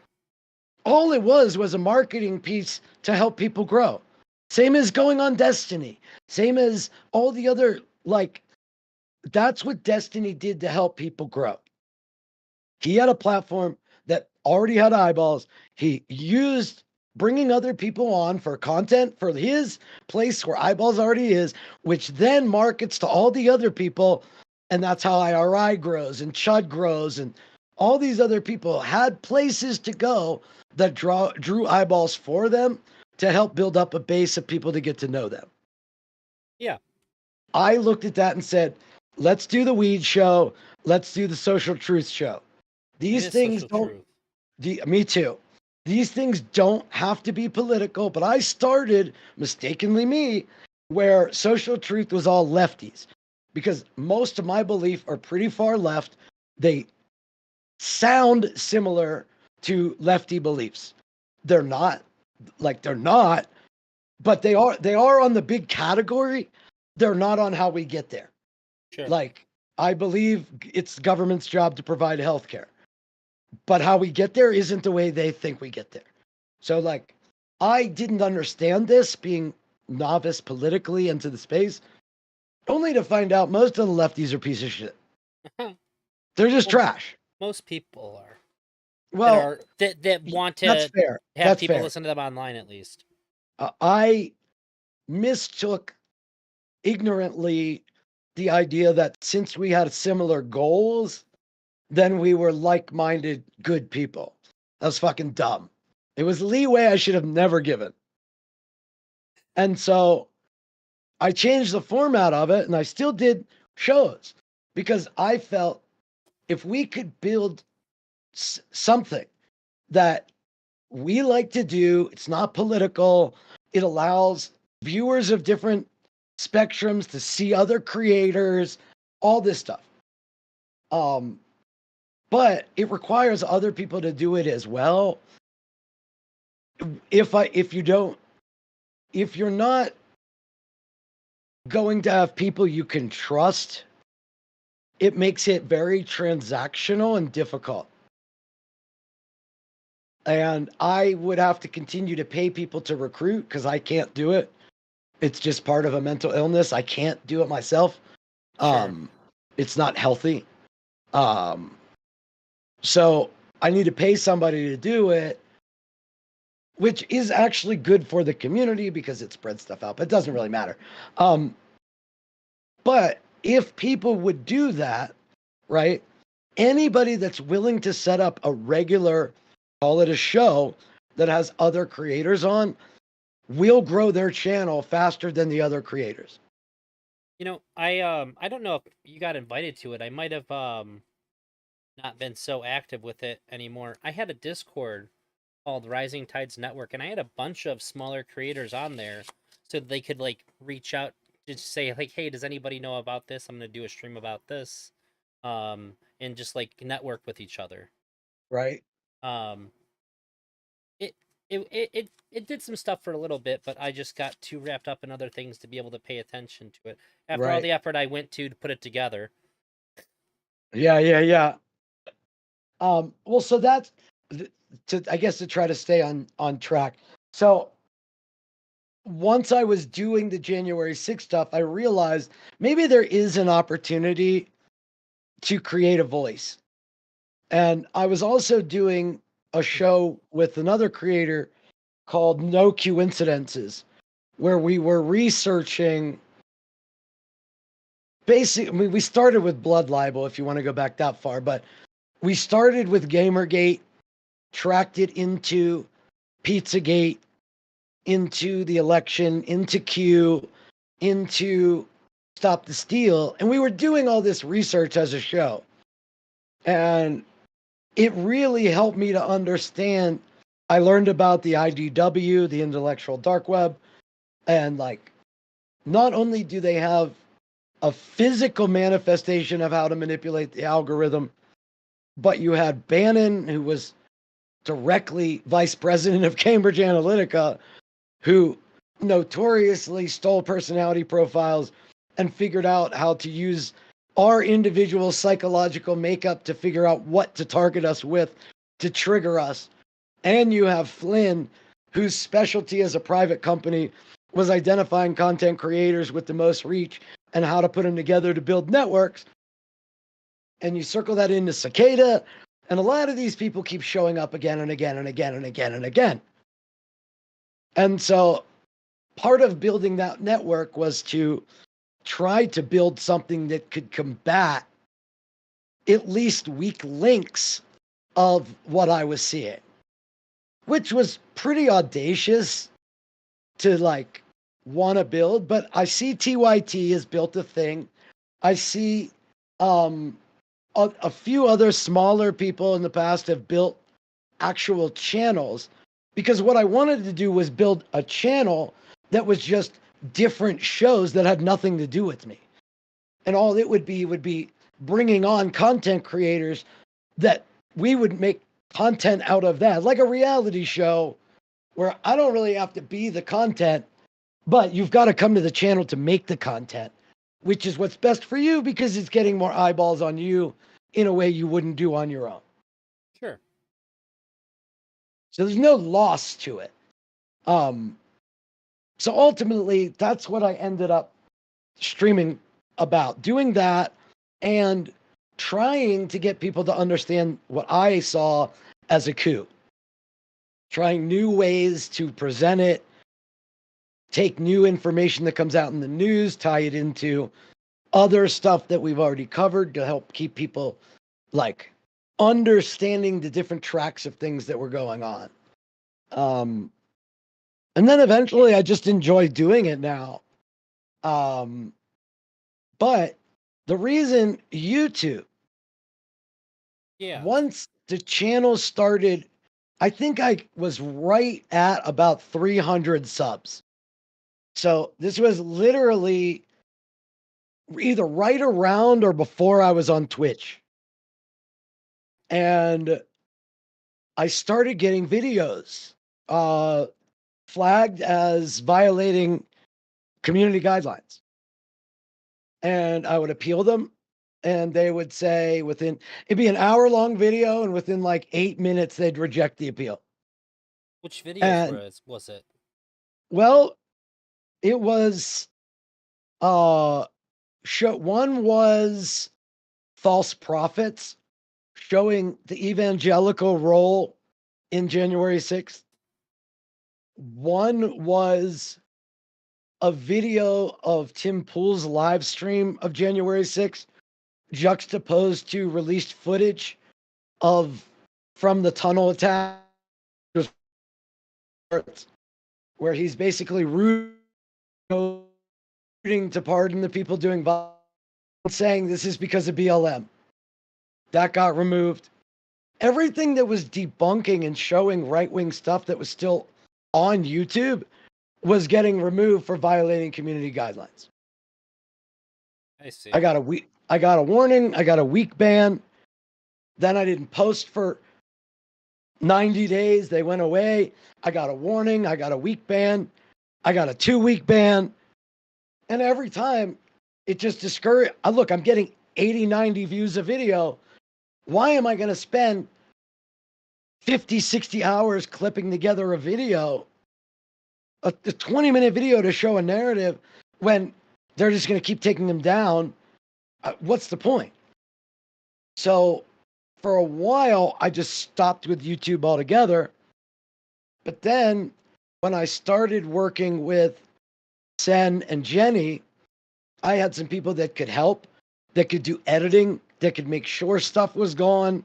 All it was a marketing piece to help people grow. Same as going on Destiny, same as all the other, like, that's what Destiny did to help people grow. He had a platform that already had eyeballs. He used bringing other people on for content for his place where eyeballs already is, which then markets to all the other people. And that's how IRI grows and Chud grows. And all these other people had places to go that drew eyeballs for them to help build up a base of people to get to know them. Yeah. I looked at that and said, let's do the weed show. Let's do the social truth show. It These is things social don't, truth. me too. These things don't have to be political, but I started, mistakenly me, where social truth was all lefties because most of my belief are pretty far left. They sound similar to lefty beliefs. They're not, they're not, but they are on the big category. They're not on how we get there. Sure. Like, I believe it's the government's job to provide health care, but how we get there isn't the way they think we get there. So, like, I didn't understand this being novice politically into the space, only to find out most of the lefties are piece of shit. They're just Well, trash. most people are Well, that want that's to fair. have That's people fair. listen to them online at least. I mistook ignorantly the idea that since we had similar goals, then we were like-minded good people. That was fucking dumb. It was leeway I should have never given. And so I changed the format of it and I still did shows because I felt if we could build something that we like to do, it's not political, it allows viewers of different spectrums to see other creators, all this stuff. But it requires other people to do it as well. If you don't, if you're not going to have people you can trust, it makes it very transactional and difficult. And I would have to continue to pay people to recruit because I can't do it. It's just part of a mental illness. I can't do it myself. Sure. It's not healthy. Um, so I need to pay somebody to do it, which is actually good for the community because it spreads stuff out, but it doesn't really matter. Um, but if people would do that, right? Anybody that's willing to set up a regular, call it a show that has other creators on, will grow their channel faster than the other creators. I don't know if you got invited to it. I might have not been so active with it anymore. I had a Discord called Rising Tides Network, and I had a bunch of smaller creators on there. so they could like reach out to say like, hey, does anybody know about this? I'm gonna do a stream about this, and just like network with each other. Right. Um, it it did some stuff for a little bit, but I just got too wrapped up in other things to be able to pay attention to it. After all Right. the effort I went to put it together. Yeah. Yeah. Yeah. Well, so that's to, I guess, to try to stay on track. So once I was doing the January 6th stuff, I realized maybe there is an opportunity to create a voice. And I was also doing a show with another creator called No Coincidences, where we were researching basically, I mean, we started with blood libel, if you want to go back that far, but we started with Gamergate, tracked it into Pizzagate, into the election, into Q, into Stop the Steal. And we were doing all this research as a show. And it really helped me to understand. I learned about the IDW, the intellectual dark web, and like, not only do they have a physical manifestation of how to manipulate the algorithm, but you had Bannon, who was directly vice president of Cambridge Analytica, who notoriously stole personality profiles and figured out how to use our individual psychological makeup to figure out what to target us with to trigger us. And you have Flynn, whose specialty as a private company was identifying content creators with the most reach and how to put them together to build networks. And you circle that into Cicada, and a lot of these people keep showing up again and again and again and again and again. And so part of building that network was to try to build something that could combat at least weak links of what I was seeing, which was pretty audacious to like want to build. But I see TYT has built a thing. I see a few other smaller people in the past have built actual channels, because what I wanted to do was build a channel that was just different shows that had nothing to do with me. And all it would be bringing on content creators that we would make content out of that, like a reality show where I don't really have to be the content, but you've got to come to the channel to make the content, which is what's best for you because it's getting more eyeballs on you in a way you wouldn't do on your own. Sure. So there's no loss to it. So ultimately, that's what I ended up streaming about, doing that and trying to get people to understand what I saw as a coup, trying new ways to present it, take new information that comes out in the news, tie it into other stuff that we've already covered to help keep people like understanding the different tracks of things that were going on. And then eventually I just enjoy doing it now. But the reason YouTube, Yeah. once the channel started, I think I was right at about 300 subs. So this was literally either right around or before I was on Twitch. And I started getting videos flagged as violating community guidelines. And I would appeal them, and they would say it'd be an hour-long video, and within like 8 minutes, they'd reject the appeal. Which videos And was it? well, it was one was false prophets, showing the evangelical role in January 6th. One was a video of Tim Pool's live stream of January 6th, juxtaposed to released footage from the tunnel attack, where he's basically rooting to pardon the people doing violence, saying this is because of BLM. That got removed. Everything that was debunking and showing right-wing stuff that was still on YouTube was getting removed for violating community guidelines. I see. I got a warning, I got a week ban. Then I didn't post for 90 days. They went away. I got a warning, I got a week ban. I got a 2-week ban. And every time it just discouraged. Look, I'm getting 80, 90 views a video. Why am I going to spend 50, 60 hours clipping together a video, a 20-minute video to show a narrative when they're just going to keep taking them down? What's the point? So for a while, I just stopped with YouTube altogether. But then when I started working with Sen and Jenny, I had some people that could help, that could do editing, that could make sure stuff was gone.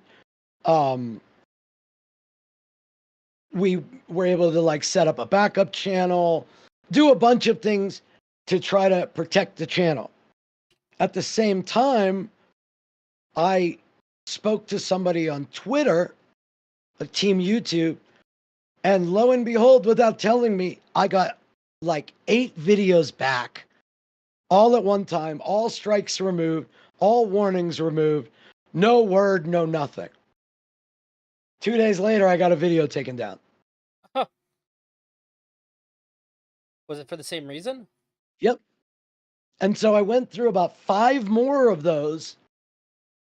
We were able to like set up a backup channel, do a bunch of things to try to protect the channel. At the same time, I spoke to somebody on Twitter, a Team YouTube, and lo and behold, without telling me, I got like 8 videos back all at one time, all strikes removed, all warnings removed, no word, no nothing. 2 days later, I got a video taken down. Huh. Was it for the same reason? Yep. And so I went through about 5 more of those.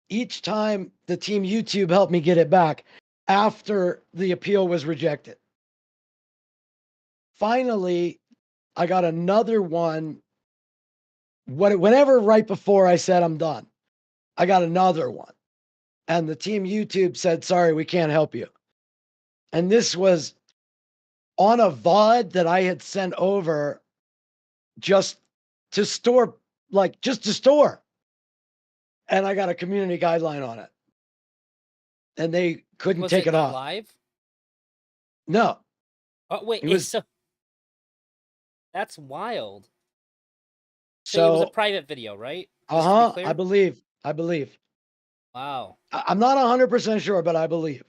Each time the Team YouTube helped me get it back after the appeal was rejected. Finally, I got another one. Whenever right before I said I'm done, I got another one. And the Team YouTube said, sorry, we can't help you. And this was on a VOD that I had sent over just to store, like just to store. And I got a community guideline on it. And they couldn't Was take it it not off. live? No. Oh wait, It was so that's wild. So it was a so private video, right? Just to be clear? I believe. Wow. I'm not 100% sure, but I believe.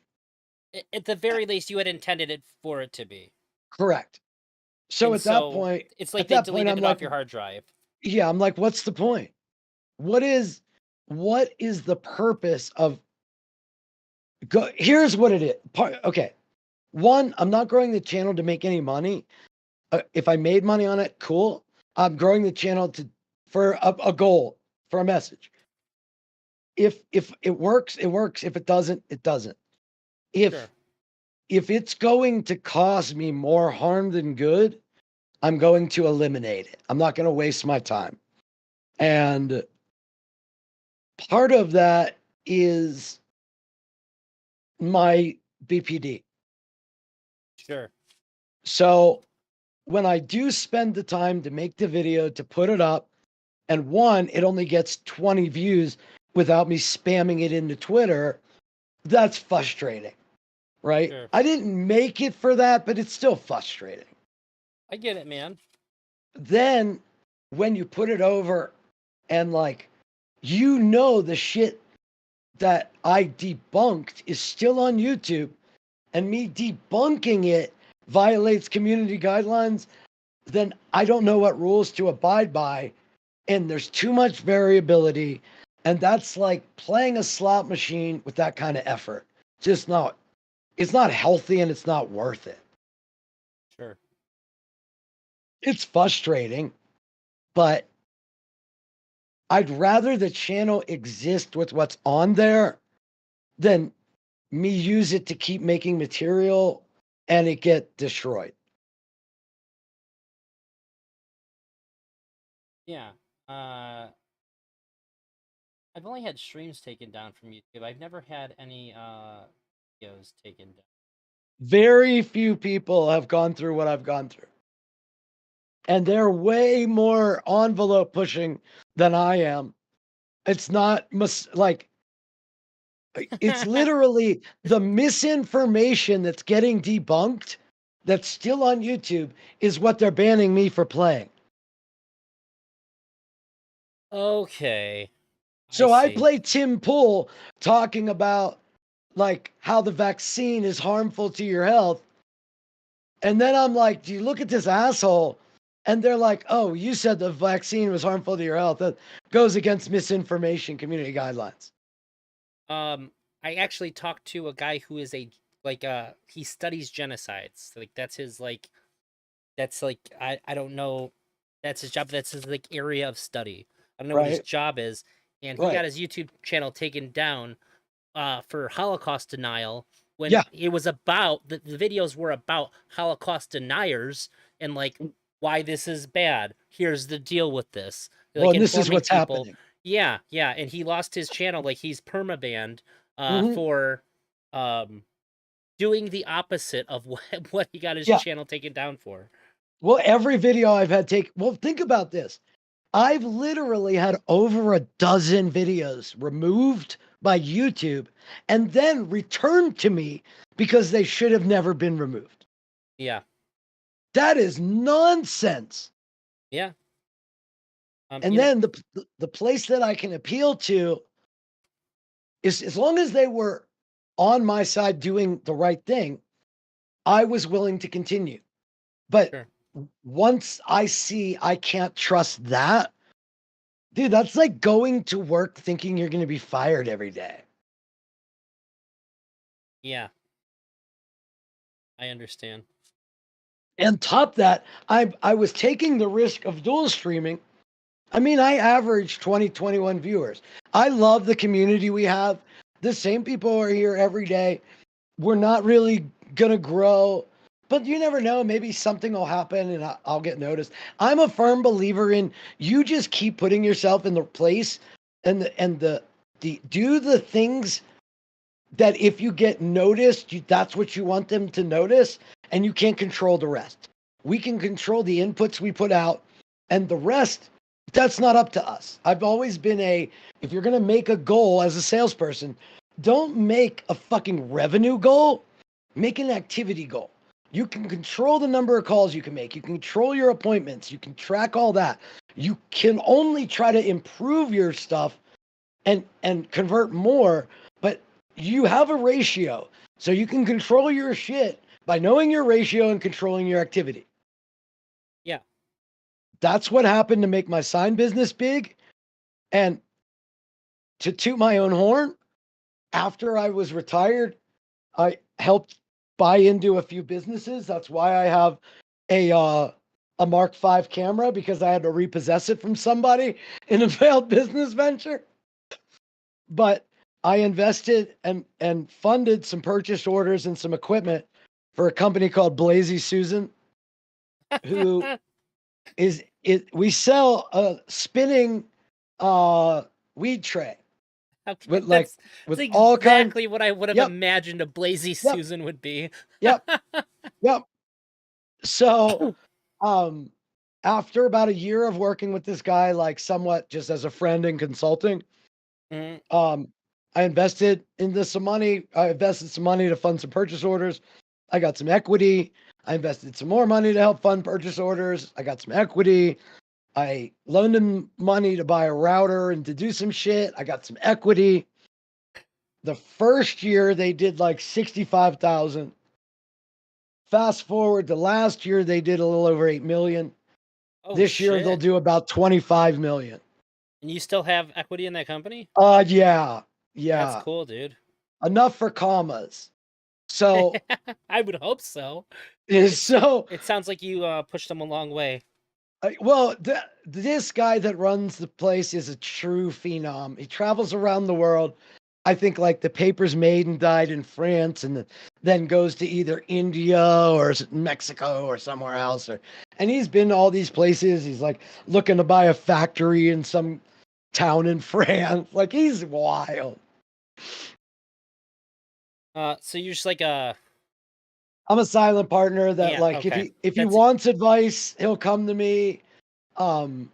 At the very least, you had intended it for it to be. Correct. So And at that so point, it's like they deleted I'm it like, off your hard drive. yeah, I'm like, what's the point? What is the purpose of here's what it is. Okay. One, I'm not growing the channel to make any money. If I made money on it, cool. I'm growing the channel for a goal, for a message. If it works, it works. If it doesn't, it doesn't. Sure. If it's going to cause me more harm than good, I'm going to eliminate it. I'm not going to waste my time. And part of that is my BPD. Sure. So when I do spend the time to make the video, to put it up, and one, it only gets 20 views without me spamming it into Twitter, that's frustrating, right? Sure. I didn't make it for that, but it's still frustrating. I get it, man. Then when you put it over and like, the shit that I debunked is still on YouTube, and me debunking it violates community guidelines, then I don't know what rules to abide by. And there's too much variability. And that's like playing a slot machine with that kind of effort. It's not healthy, and it's not worth it. Sure. It's frustrating, but I'd rather the channel exist with what's on there than me use it to keep making material and it get destroyed. Yeah. I've only had streams taken down from YouTube. I've never had any videos taken down. Very few people have gone through what I've gone through. And they're way more envelope pushing than I am. It's not like, it's literally the misinformation that's getting debunked that's still on YouTube is what they're banning me for playing. Okay. So I see. play Tim Pool talking about like how the vaccine is harmful to your health. And then I'm like, do you look at this asshole? And they're like, oh, you said the vaccine was harmful to your health. That goes against misinformation community guidelines. I actually talked to a guy who is he studies genocides. Like that's like I don't know, that's his job. That's his like area of study. I don't know what his Right. job is, and he got his YouTube channel taken down for Holocaust denial when Yeah. it was about the videos were about Holocaust deniers and like why this is bad. Here's the deal with this. Well, Like and this is informing what's people. happening. Yeah, yeah, and he lost his channel. Like he's permabanned Mhm. for doing the opposite of what he got his Yeah. channel taken down for. Well, every video I've had well, think about this. I've literally had over a dozen videos removed by YouTube and then returned to me because they should have never been removed. Yeah, That is nonsense. yeah. And then the place that I can appeal to is, as long as they were on my side doing the right thing, I was willing to continue. But sure. once I see I can't trust that, dude, that's like going to work thinking you're going to be fired every day. Yeah, I understand. And top that, I was taking the risk of dual streaming. I mean, I average 20, 21 viewers. I love the community we have. The same people are here every day. We're not really going to grow, but you never know. Maybe something will happen and I'll get noticed. I'm a firm believer in you just keep putting yourself in the place and the do the things that if you get noticed, that's what you want them to notice, and you can't control the rest. We can control the inputs we put out, and the rest, that's not up to us. I've always been if you're going to make a goal as a salesperson, don't make a fucking revenue goal, make an activity goal. You can control the number of calls you can make. You can control your appointments. You can track all that. You can only try to improve your stuff and convert more, but you have a ratio. So you can control your shit by knowing your ratio and controlling your activity. Yeah. That's what happened to make my sign business big. And to toot my own horn, after I was retired, I helped buy into a few businesses. That's why I have a Mark V camera, because I had to repossess it from somebody in a failed business venture. But I invested and funded some purchase orders and some equipment for a company called Blazy Susan, who is it. We sell a spinning weed tray Okay, with that's with all kinds. exactly what I would have Yep, imagined a Blazy yep, Susan would be. yep, yep. So, um, after about a year of working with this guy, like somewhat just as a friend and consulting, Mhm. um, I invested into some money. I invested some money to fund some purchase orders. I got some equity. I invested some more money to help fund purchase orders. I got some equity. I loaned him money to buy a router and to do some shit. I got some equity. The first year they did like 65,000. Fast forward to last year, they did a little over 8 million. Oh This year they'll shit! do about 25 million. And you still have equity in that company? Yeah. That's Yeah. cool, dude. Enough for commas. So, I would hope so. so It sounds like you pushed them a long way. well, this guy that runs the place is a true phenom. He travels around the world. I think like the paper's made and died in France, and then goes to either India or Mexico or somewhere else. And he's been to all these places. He's like looking to buy a factory in some town in France. Like he's wild. So you're just like a I'm a silent partner that yeah, like okay. if he That's wants advice, he'll come to me. Um,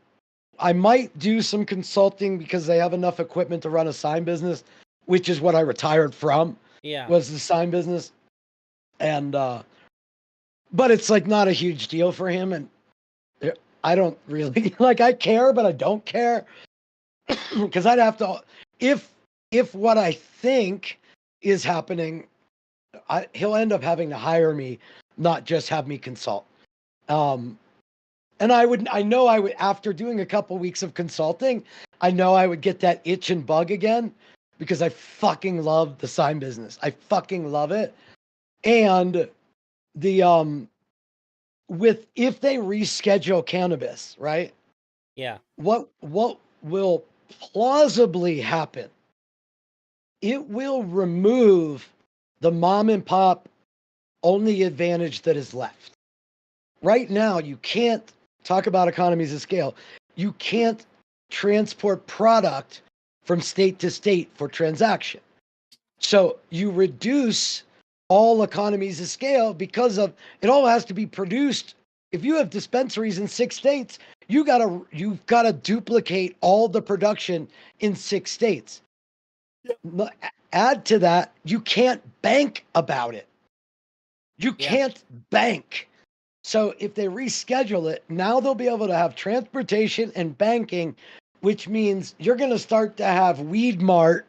I might do some consulting because they have enough equipment to run a sign business, which is what I retired from, yeah. was the sign business. And but it's like not a huge deal for him, and I don't really like, I care, but I don't care because I'd have to, if what I think is happening, he'll end up having to hire me not just have me consult. And I know I would, after doing a couple weeks of consulting, I know I would get that itch and bug again because I fucking love the sign business. I fucking love it. And the, if they reschedule cannabis, right? Yeah. What will plausibly happen? It will remove the mom and pop only advantage that is left. Right now, you can't talk about economies of scale. You can't transport product from state to state for transaction. So you reduce all economies of scale because of it all has to be produced. If you have dispensaries in 6 states, you've got to duplicate all the production in 6 states. Add to that, you can't bank about it. You can't bank. So if they reschedule it, now they'll be able to have transportation and banking, which means you're going to start to have Weed Mart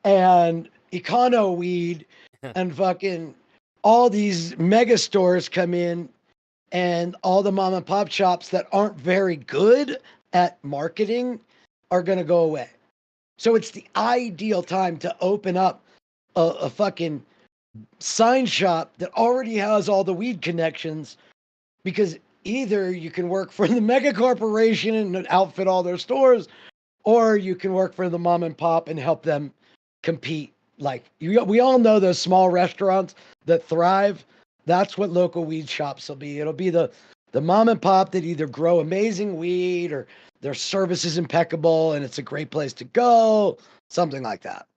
and Econo Weed and fucking all these mega stores come in, and all the mom and pop shops that aren't very good at marketing are going to go away. So it's the ideal time to open up a fucking sign shop that already has all the weed connections, because either you can work for the mega corporation and outfit all their stores, or you can work for the mom and pop and help them compete. Like we all know those small restaurants that thrive. That's what local weed shops will be. It'll be the mom and pop that either grow amazing weed or their service is impeccable and it's a great place to go, something like that.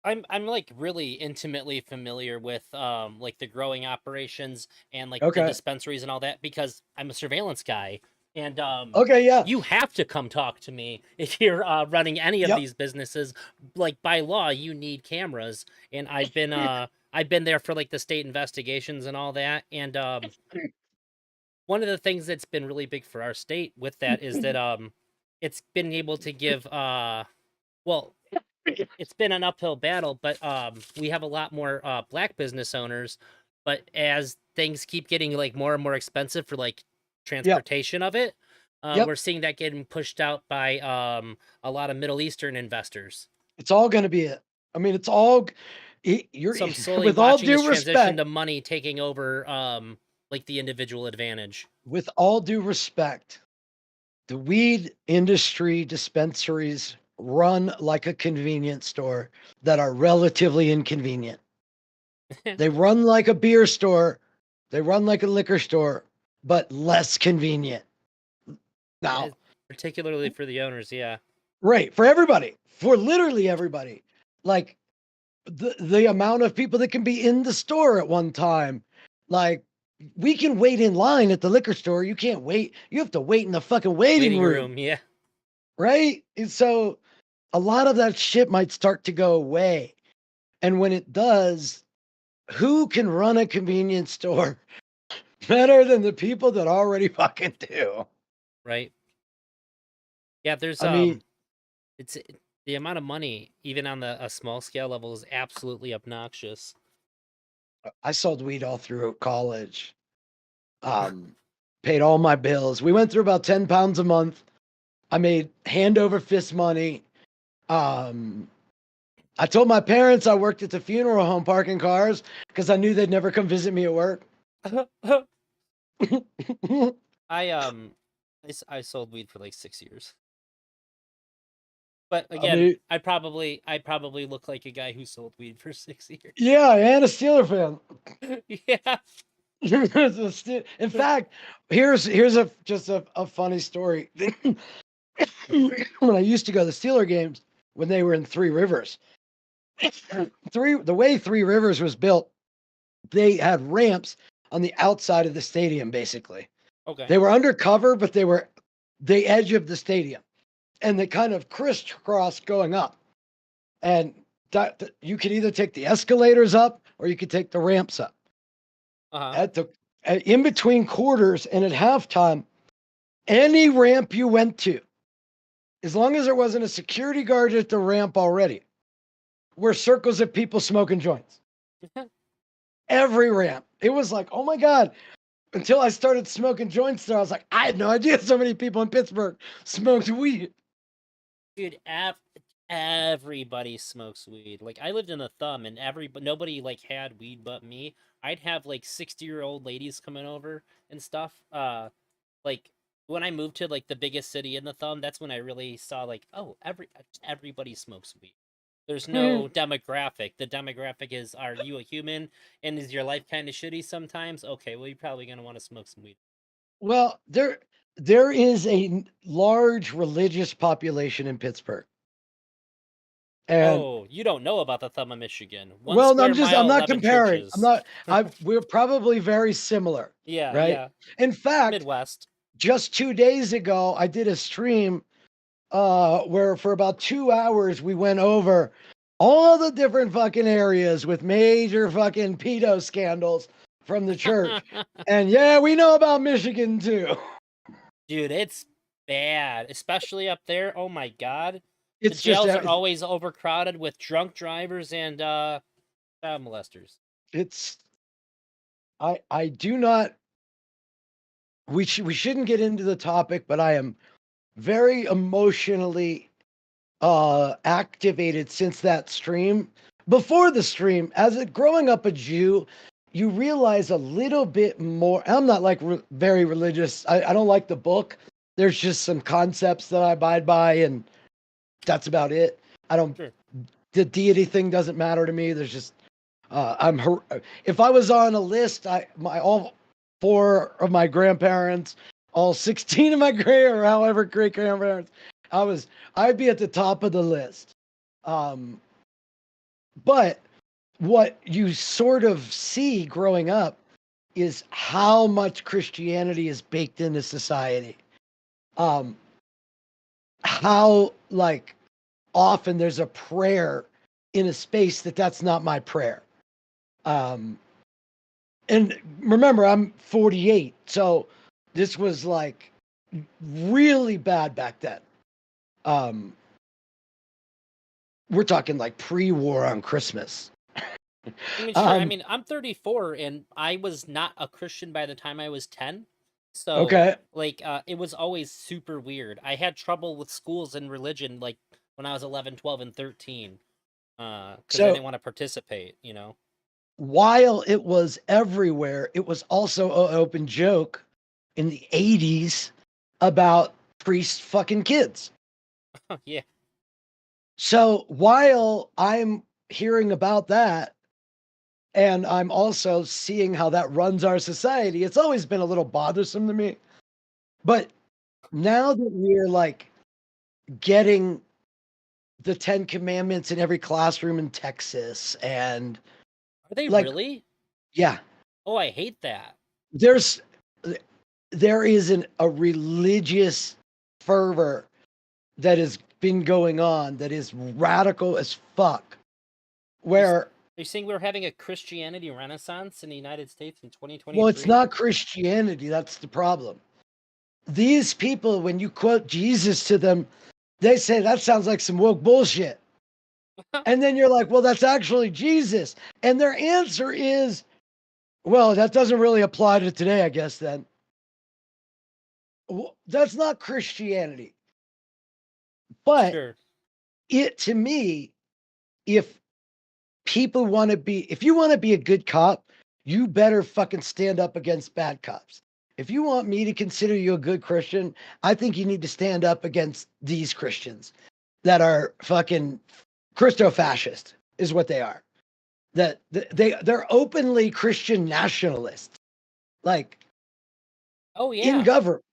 I'm like really intimately familiar with like the growing operations and like the Okay. dispensaries and all that because I'm a surveillance guy. And Okay, yeah. you have to come talk to me if you're running any of Yep. these businesses. Like by law, you need cameras, and I've been there for like the state investigations and all that. And one of the things that's been really big for our state with that is that it's been able to give well, it's been an uphill battle, but we have a lot more black business owners. But as things keep getting like more and more expensive for like transportation of it, Yep. we're seeing that getting pushed out by a lot of Middle Eastern investors. It's all going to be it. I mean, it's all you're So I'm slowly with all watching due this transition respect. to money taking over like the individual advantage. With all due respect, the weed industry dispensaries run like a convenience store that are relatively inconvenient. They run like a beer store, they run like a liquor store, but less convenient. Yeah, Now, particularly for the owners, yeah. right, for everybody, for literally everybody. Like the amount of people that can be in the store at one time. Like we can wait in line at the liquor store. You can't wait. You have to wait in the fucking waiting room. Yeah. Right? And so a lot of that shit might start to go away. And when it does, who can run a convenience store better than the people that already fucking do? Right. Yeah, there's I mean, it's the amount of money even on a small scale level is absolutely obnoxious. I sold weed all through college. Paid all my bills. We went through about 10 pounds a month. I made hand over fist money. I told my parents I worked at the funeral home parking cars because I knew they'd never come visit me at work. I sold weed for like 6 years. But I again, mean, I probably look like a guy who sold weed for 6 years. yeah, and a Steeler fan. Yeah. In fact, here's a funny story. When I used to go to the Steeler games when they were in Three Rivers, the way Three Rivers was built, they had ramps on the outside of the stadium, basically. Okay. They were undercover, but they were the edge of the stadium, and they kind of crisscross going up. And you could either take the escalators up or you could take the ramps up. At the in between quarters and at halftime, any ramp you went to, as long as there wasn't a security guard at the ramp already, were circles of people smoking joints. every ramp. It was like, oh my God. Until I started smoking joints there, I was like, I had no idea so many people in Pittsburgh smoked weed. Dude, everybody smokes weed. Like I lived in the Thumb, and nobody like had weed but me. I'd have like 60-year-old ladies coming over and stuff. Like when I moved to like the biggest city in the Thumb, that's when I really saw like, oh, everybody smokes weed. There's no demographic. The demographic is, are you a human and is your life kind of shitty sometimes? Okay, well you're probably gonna want to smoke some weed. Well, there is a large religious population in Pittsburgh. And Oh, you don't know about the Thumb of Michigan. One well, square I'm mile, not 11 comparing. churches. We're probably very similar, Yeah, right? yeah. In fact, Midwest. just 2 days ago, I did a stream where for about 2 hours we went over all the different fucking areas with major fucking pedo scandals from the church. And yeah, we know about Michigan too. Dude, it's bad, especially up there. Oh my god. The It's just jails are always overcrowded with drunk drivers and child molesters. it's I do not we shouldn't get into the topic, but I am very emotionally activated since that stream. Before the stream, growing up a Jew, you realize a little bit more. I'm not like very religious. I don't like the book. There's just some concepts that I abide by, and that's about it. I don't. Sure. The deity thing doesn't matter to me. There's just if I was on a list, all 4 of my grandparents, all 16 of my or however great grandparents, I'd be at the top of the list. But what you sort of see growing up is how much Christianity is baked into society. How like often there's a prayer in a space that's not my prayer. And remember, I'm 48, so this was like really bad back then. We're talking like pre-war on Christmas. I mean, sure. I mean, I'm 34 and I was not a Christian by the time I was 10. So, Okay. like, it was always super weird. I had trouble with schools and religion, like, when I was 11, 12, and 13. Because I So didn't want to participate, you know? while it was everywhere, it was also an open joke in the 80s about priest fucking kids. Yeah. So while I'm hearing about that, and I'm also seeing how that runs our society, it's always been a little bothersome to me. But now that we're like getting the 10 commandments in every classroom in Texas, and Are they like, really? yeah, Oh, I hate that. there's there is a religious fervor that has been going on that is radical as fuck. Where Are you saying we're having a Christianity renaissance in the United States in well, it's 2023? not Christianity, that's the problem. These people, when you quote Jesus to them, they say that sounds like some woke bullshit. And then you're like, well, that's actually Jesus. And their answer is, well, that doesn't really apply to today, I guess then. That's not Christianity. But Sure. it to me, if if you want to be a good cop, you better fucking stand up against bad cops. If you want me to consider you a good Christian, I think you need to stand up against these Christians that are fucking Christo-fascist is what they are. That they're openly Christian nationalists. Like Oh, in yeah. government.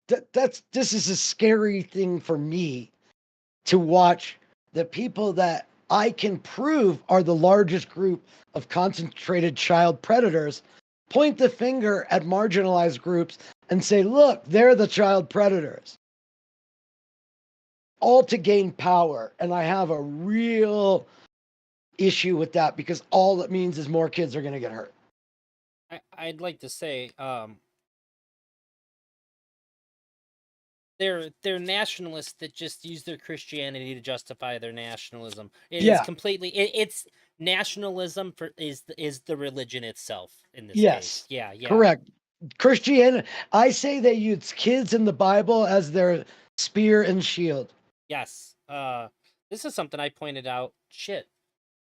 This is a scary thing for me to watch the people that I can prove are the largest group of concentrated child predators point the finger at marginalized groups and say, look, they're the child predators. All to gain power. And I have a real issue with that because all it means is more kids are going to get hurt. I'd like to say, they're nationalists that just use their Christianity to justify their nationalism. It is Yeah. completely nationalism is the religion itself in this case. Yes, Yeah, yeah. correct. Christianity. I say they use kids in the Bible as their spear and shield. Yes. This is something I pointed out. Shit.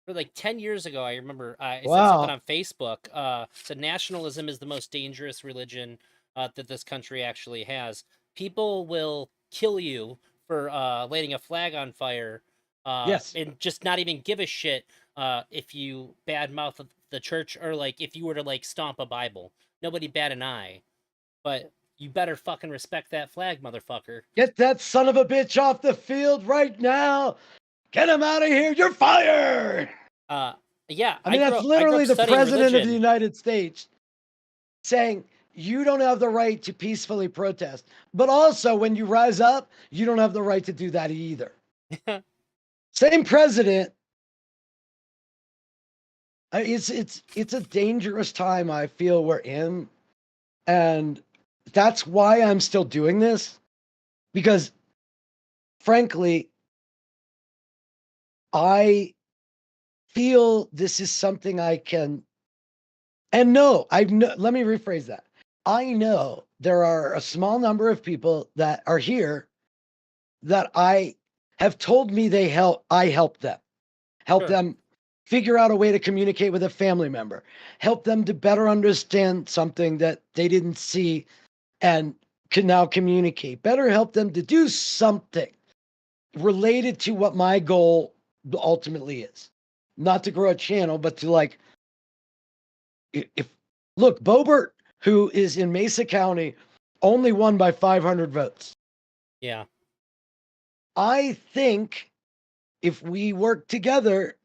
For like 10 years ago, I remember I said something Wow. on Facebook. Said nationalism is the most dangerous religion that this country actually has. People will kill you for lighting a flag on fire Yes. and just not even give a shit if you badmouth the church or like if you were to like stomp a Bible. Nobody bat an eye. But you better fucking respect that flag, motherfucker. Get that son of a bitch off the field right now. Get him out of here. You're fired. Uh, yeah, I mean, that's I grew up literally the studying president of the religion. United States saying you don't have the right to peacefully protest. But also, when you rise up, you don't have the right to do that either. Same president. It's a dangerous time I feel we're in, and that's why I'm still doing this, because frankly, I feel this is something I can. And no, I know. Let me rephrase that. I know there are a small number of people that are here that I have told me they help. I help Sure. them figure out a way to communicate with a family member, help them to better understand something that they didn't see and can now communicate, better help them to do something related to what my goal ultimately is. Not to grow a channel, but to like, if look, Boebert, who is in Mesa County, only won by 500 votes. Yeah. I think if we work together,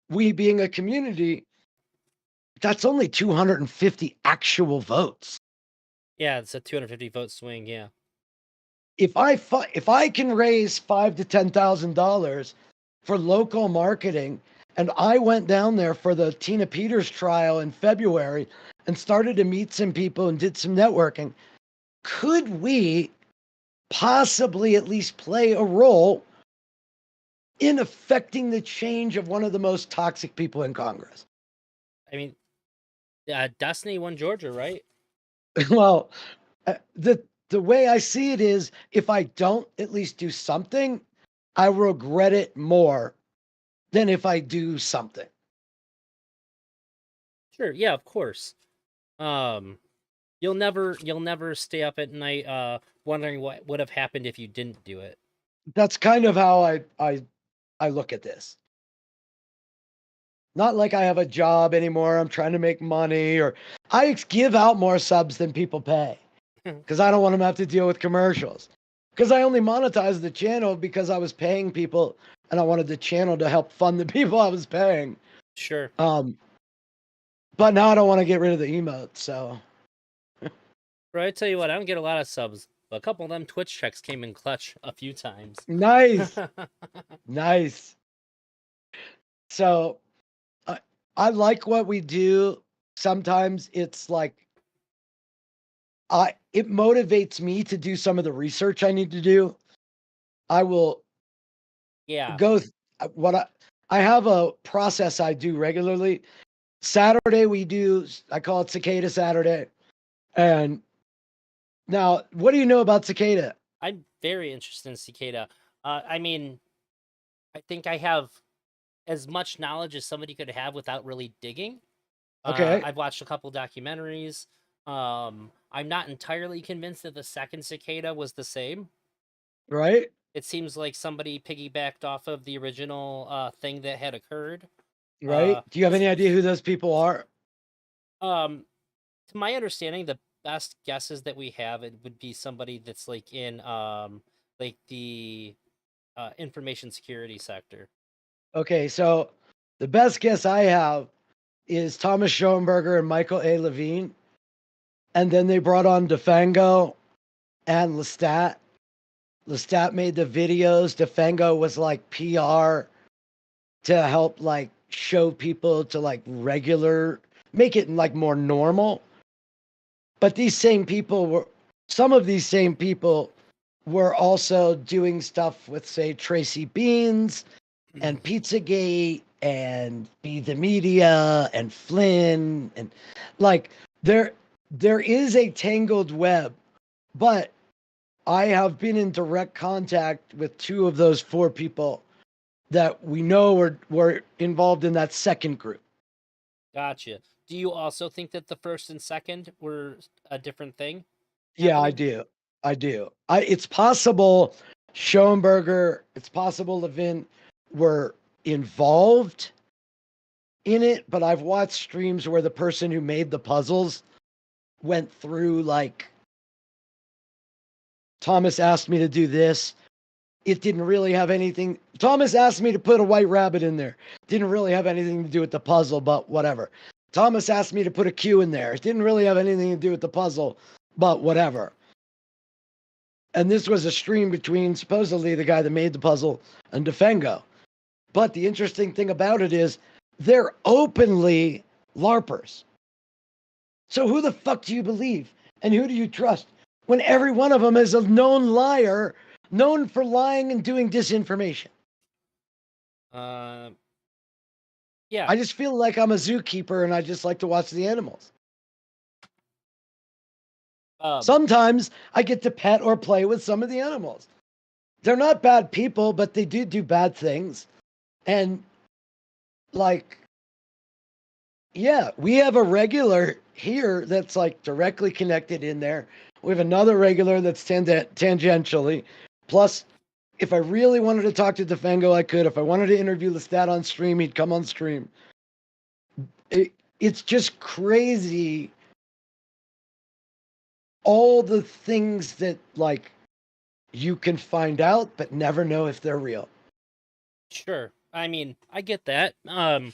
we being a community, that's only 250 actual votes. Yeah, it's a 250 vote swing. Yeah. If I can raise $5,000 to $10,000 for local marketing, and I went down there for the Tina Peters trial in February and started to meet some people and did some networking, could we possibly at least play a role in affecting the change of one of the most toxic people in Congress? I mean, Destiny won Georgia, right? Well, the way I see it is, if I don't at least do something, I regret it more than if I do something. Sure. Yeah, of course. Um, you'll never stay up at night wondering what would have happened if you didn't do it. That's kind of how I look at this. Not like I have a job anymore. I'm trying to make money, or I give out more subs than people pay because I don't want them to have to deal with commercials. Because I only monetized the channel because I was paying people and I wanted the channel to help fund the people I was paying. Sure. But now I don't want to get rid of the emotes, so. Bro, I tell you what, I don't get a lot of subs, but a couple of them Twitch checks came in clutch a few times. Nice. Nice. So I like what we do. Sometimes it's like it motivates me to do some of the research I need to do. I will Yeah. go what I have a process I do regularly. Saturday we do, I call it Cicada Saturday. And now, what do you know about Cicada? I'm very interested in Cicada. I mean, I think I have as much knowledge as somebody could have without really digging. Okay, I've watched a couple documentaries. I'm not entirely convinced that the second Cicada was the same. right, It seems like somebody piggybacked off of the original thing that had occurred. right. Do you have any idea who those people are? Um, to my understanding, the best guesses that we have it would be somebody that's like the information security sector. Okay, so the best guess I have is Thomas Schoenberger and Michael A. Levine. And then they brought on DeFango and Lestat. Lestat made the videos. DeFango was like PR to help like show people to like make it like more normal. But some of these same people were also doing stuff with, say, Tracy Beans and Pizzagate and Be the Media and Flynn and like there is a tangled web, but I have been in direct contact with two of those four people that we know were involved in that second group. Gotcha. Do you also think that the first and second were a different thing? Yeah, I happening? do. I do. It's possible Schoenberger, it's possible Levin were involved in it, but I've watched streams where the person who made the puzzles went through like Thomas asked me to do this. It didn't really have anything. Thomas asked me to put a white rabbit in there. Didn't really have anything to do with the puzzle, but whatever. Thomas asked me to put a Q in there. It didn't really have anything to do with the puzzle, but whatever. And this was a stream between supposedly the guy that made the puzzle and Defengo. But the interesting thing about it is they're openly LARPers. So who the fuck do you believe? And who do you trust? When every one of them is a known liar, known for lying and doing disinformation. Yeah. I just feel like I'm a zookeeper and I just like to watch the animals. Sometimes I get to pet or play with some of the animals. They're not bad people, but they do bad things. And like, yeah, we have a regular here that's like directly connected in there. We have another regular that's tangentially. Plus, if I really wanted to talk to Defengo, I could. If I wanted to interview Lestat on stream, he'd come on stream. It's just crazy. All the things that like you can find out, but never know if they're real. Sure. I mean, I get that. I'm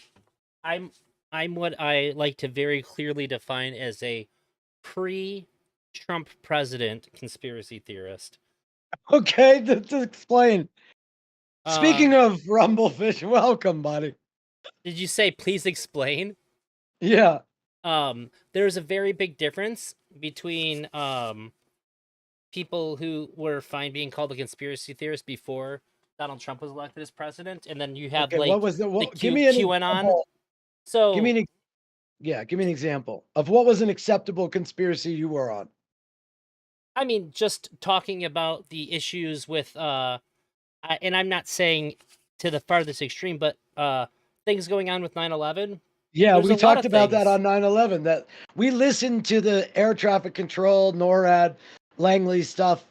what I like to very clearly define as a pre-Trump president conspiracy theorist. Okay, to explain. Speaking Um, of Rumblefish, welcome, buddy. Did you say please explain? Yeah. There's a very big difference between people who were fine being called a conspiracy theorist before Donald Trump was elected as president, and then you have Okay, like what was the give me an QAnon. example. So Give me an example of what was an acceptable conspiracy you were on. I mean, just talking about the issues with and I'm not saying to the farthest extreme, but things going on with 9/11. Yeah, There's we a lot talked of about that things. on 9/11. That we listened to the air traffic control, NORAD, Langley stuff.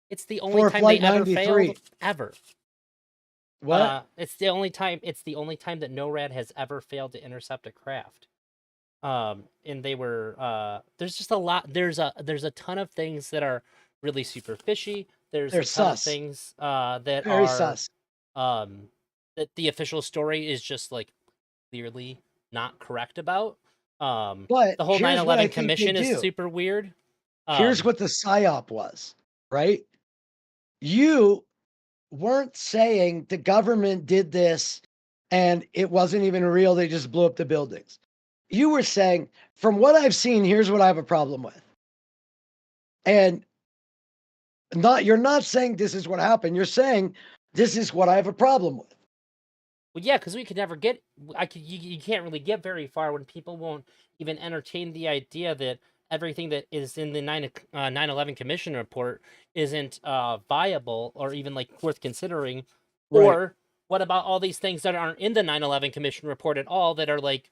It's the only For time they Flight ever 93. failed ever. What? It's the only time. It's the only time that NORAD has ever failed to intercept a craft. And they were. There's just a lot. There's a ton of things that are really super fishy. There's They're a ton of sus. things that Very are sus. that the official story is just like clearly not correct about. But The whole here's what I 9/11 think they commission is do. super weird. Here's what the psyop was, right? You weren't saying the government did this and it wasn't even real. They just blew up the buildings. You were saying, from what I've seen, here's what I have a problem with. And you're not saying this is what happened. You're saying this is what I have a problem with. Well, yeah, because we could never get. You can't really get very far when people won't even entertain the idea that everything that is in the 9/11 Commission report isn't viable or even like worth considering. Right. Or what about all these things that aren't in the 9/11 Commission report at all that are like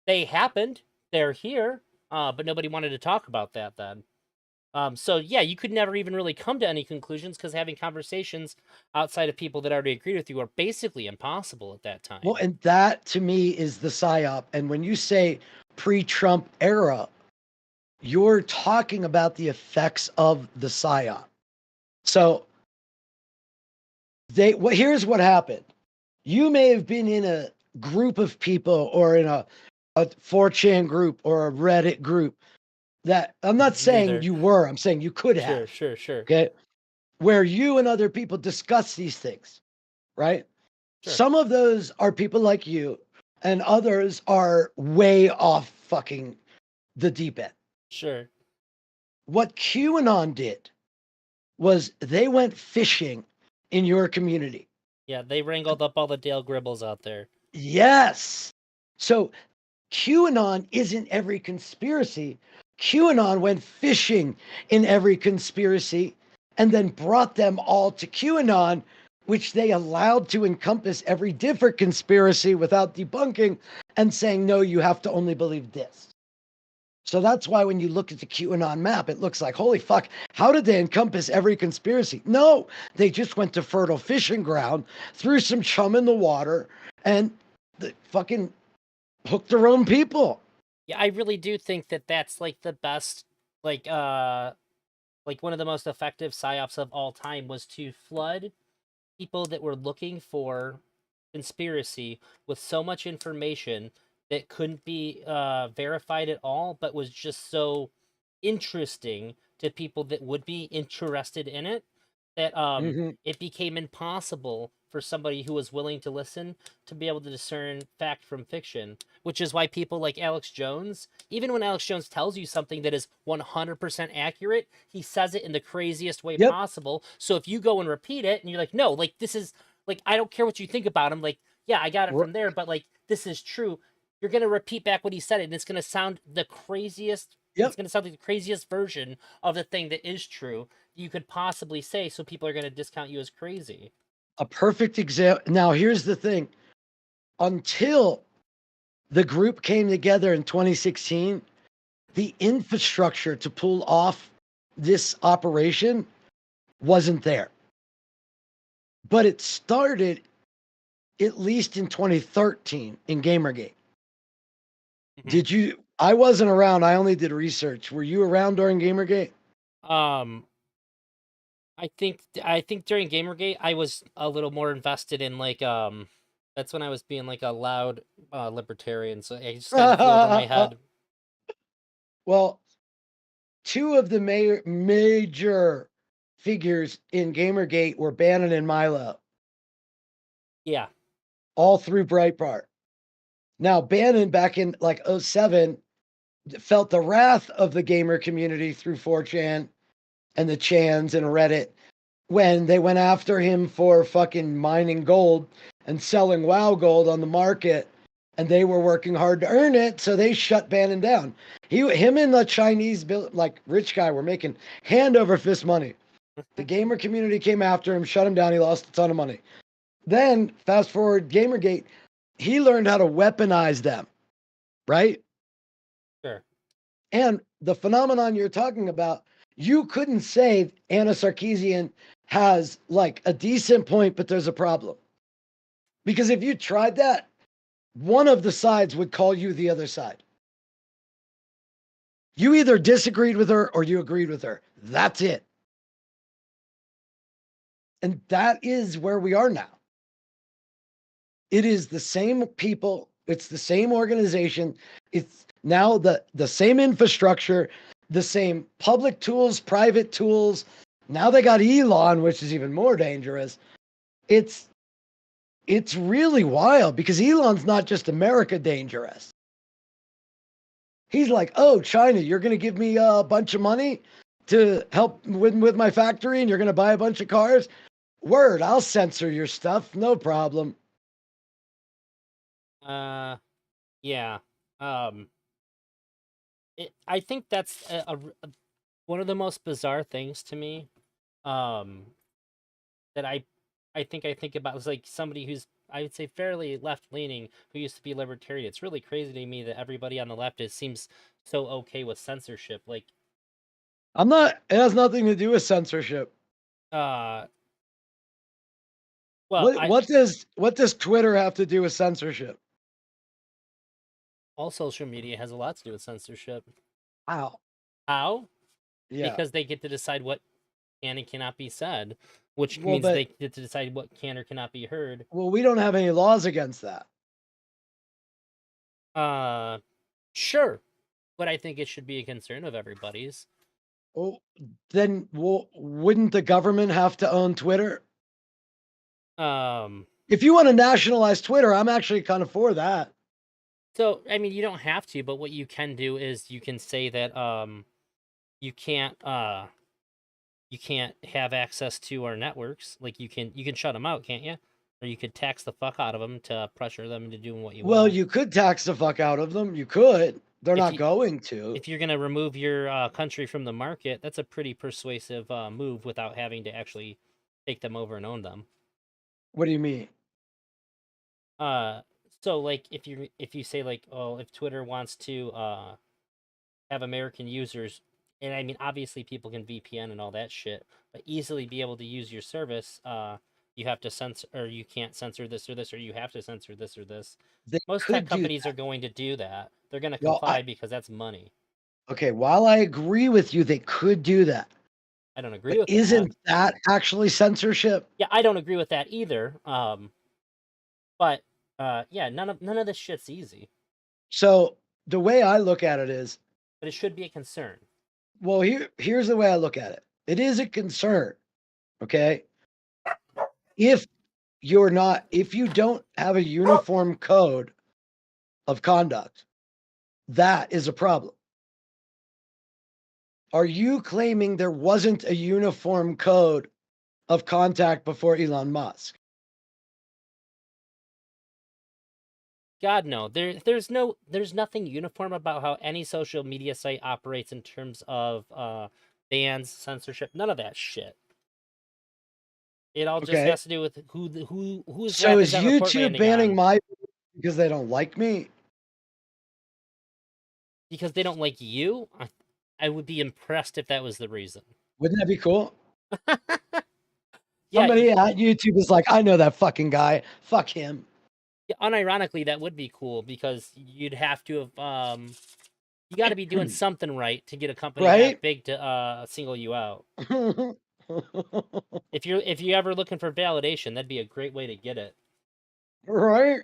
they happened, they're here, but nobody wanted to talk about that then. So yeah, you could never even really come to any conclusions because having conversations outside of people that already agreed with you are basically impossible at that time. Well, and that to me is the psyop. And when you say pre-Trump era, you're talking about the effects of the psyop. So here's what happened. You may have been in a group of people or in a 4chan group or a Reddit group that I'm not saying Neither. you were, I'm saying you could have. Sure. Okay. Where you and other people discuss these things, right? Sure. Some of those are people like you, and others are way off fucking the deep end. Sure. What QAnon did was they went fishing in your community. Yeah, they wrangled up all the Dale Gribbles out there. Yes. So QAnon isn't every conspiracy. QAnon went fishing in every conspiracy and then brought them all to QAnon, which they allowed to encompass every different conspiracy without debunking and saying, no, you have to only believe this. So that's why when you look at the QAnon map, it looks like, holy fuck, how did they encompass every conspiracy? No, they just went to fertile fishing ground, threw some chum in the water, and the fucking hooked their own people. Yeah, I really do think that that's like the best, like one of the most effective psyops of all time was to flood people that were looking for conspiracy with so much information that couldn't be verified at all, but was just so interesting to people that would be interested in it that Mm-hmm. it became impossible for somebody who was willing to listen to be able to discern fact from fiction, which is why people like Alex Jones, even when Alex Jones tells you something that is 100% accurate, he says it in the craziest way Yep. possible. So if you go and repeat it and you're like, no, like this is like, I don't care what you think about him, like, yeah, I got it from there, but like this is true. You're gonna repeat back what he said, and it's gonna sound the craziest. It's Yep. gonna sound like the craziest version of the thing that is true you could possibly say, so people are gonna discount you as crazy. A perfect example. Now, here's the thing until the group came together in 2016, the infrastructure to pull off this operation wasn't there. But it started at least in 2013 in Gamergate. Mhm. Did you? I wasn't around. I only did research. Were you around during Gamergate? Um, I think during Gamergate, I was a little more invested in like that's when I was being like a loud libertarian, so I just kind of flew over my head. Well, two of the major figures in Gamergate were Bannon and Milo, Yeah, all through Breitbart. Now, Bannon back in like '07 felt the wrath of the gamer community through 4chan and the Chans and Reddit when they went after him for fucking mining gold and selling WoW gold on the market. And they were working hard to earn it, so they shut Bannon down. Him and the Chinese, like rich guy, were making hand over fist money. The gamer community came after him, shut him down. He lost a ton of money. Then, fast forward, Gamergate, he learned how to weaponize them, right? sure. And the phenomenon you're talking about, you couldn't say Anna Sarkeesian has like a decent point, but there's a problem. Because if you tried that, one of the sides would call you the other side. You either disagreed with her or you agreed with her. That's it. And that is where we are now. It is the same people, it's the same organization, it's now the same infrastructure, the same public tools, private tools. Now they got Elon, which is even more dangerous. It's it's really wild because Elon's not just America dangerous. He's like, "Oh, China, you're going to give me a bunch of money to help with my factory and you're going to buy a bunch of cars? Word, I'll censor your stuff, no problem." Uh, yeah. Um, I think that's one of the most bizarre things to me. Um, that I think about is like somebody who's I would say fairly left leaning who used to be libertarian. It's really crazy to me that everybody on the left seems so okay with censorship. Like, I'm not it has nothing to do with censorship. uh, well, What what does Twitter have to do with censorship? all social media has a lot to do with censorship. Wow. How? Yeah. Because they get to decide what can and cannot be said, which Well, means they but get to decide what can or cannot be heard. we don't have any laws against that. Uh, sure, but I think it should be a concern of everybody's. Well, then wouldn't the government have to own Twitter? Um, If you want to nationalize Twitter, I'm actually kind of for that. so I mean, you don't have to, but what you can do is you can say that you can't you can't have access to our networks. Like you can shut them out, can't you? Or you could tax the fuck out of them to pressure them into doing what you Well, want. you could tax the fuck out of them. You could. They're If not you going to. if you're gonna remove your country from the market, that's a pretty persuasive move without having to actually take them over and own them. What do you mean? Uh, so like if you say like, oh, if Twitter wants to have American users, and I mean obviously people can VPN and all that shit, but easily be able to use your service, you have to censor, or you can't censor this or this, or you have to censor this or this. They Most tech could do companies are that. going to do that. They're going to Well, comply because that's money. okay, while I agree with you, they could do that. I don't agree But with that. isn't that actually censorship? Yeah, I don't agree with that either. But yeah, none of this shit's easy, So the way I look at it is, but it should be a concern. well, here's the way I look at it. It is a concern, okay? If if you don't have a uniform code of conduct, that is a problem. Are you claiming there wasn't a uniform code of contact before Elon Musk? God no. There's nothing uniform about how any social media site operates in terms of bans, censorship, none of that shit. It all just Okay. has to do with whose So rap is is that report YouTube landing banning on, my because they don't like me? because they don't like you. I would be impressed if that was the reason. Wouldn't that be cool? Yeah, Somebody at YouTube is like, I know that fucking guy. Fuck him. unironically, that would be cool because you'd have to have you got to be doing something right to get a company Right? that big to single you out. If you're ever looking for validation, that'd be a great way to get it. Right?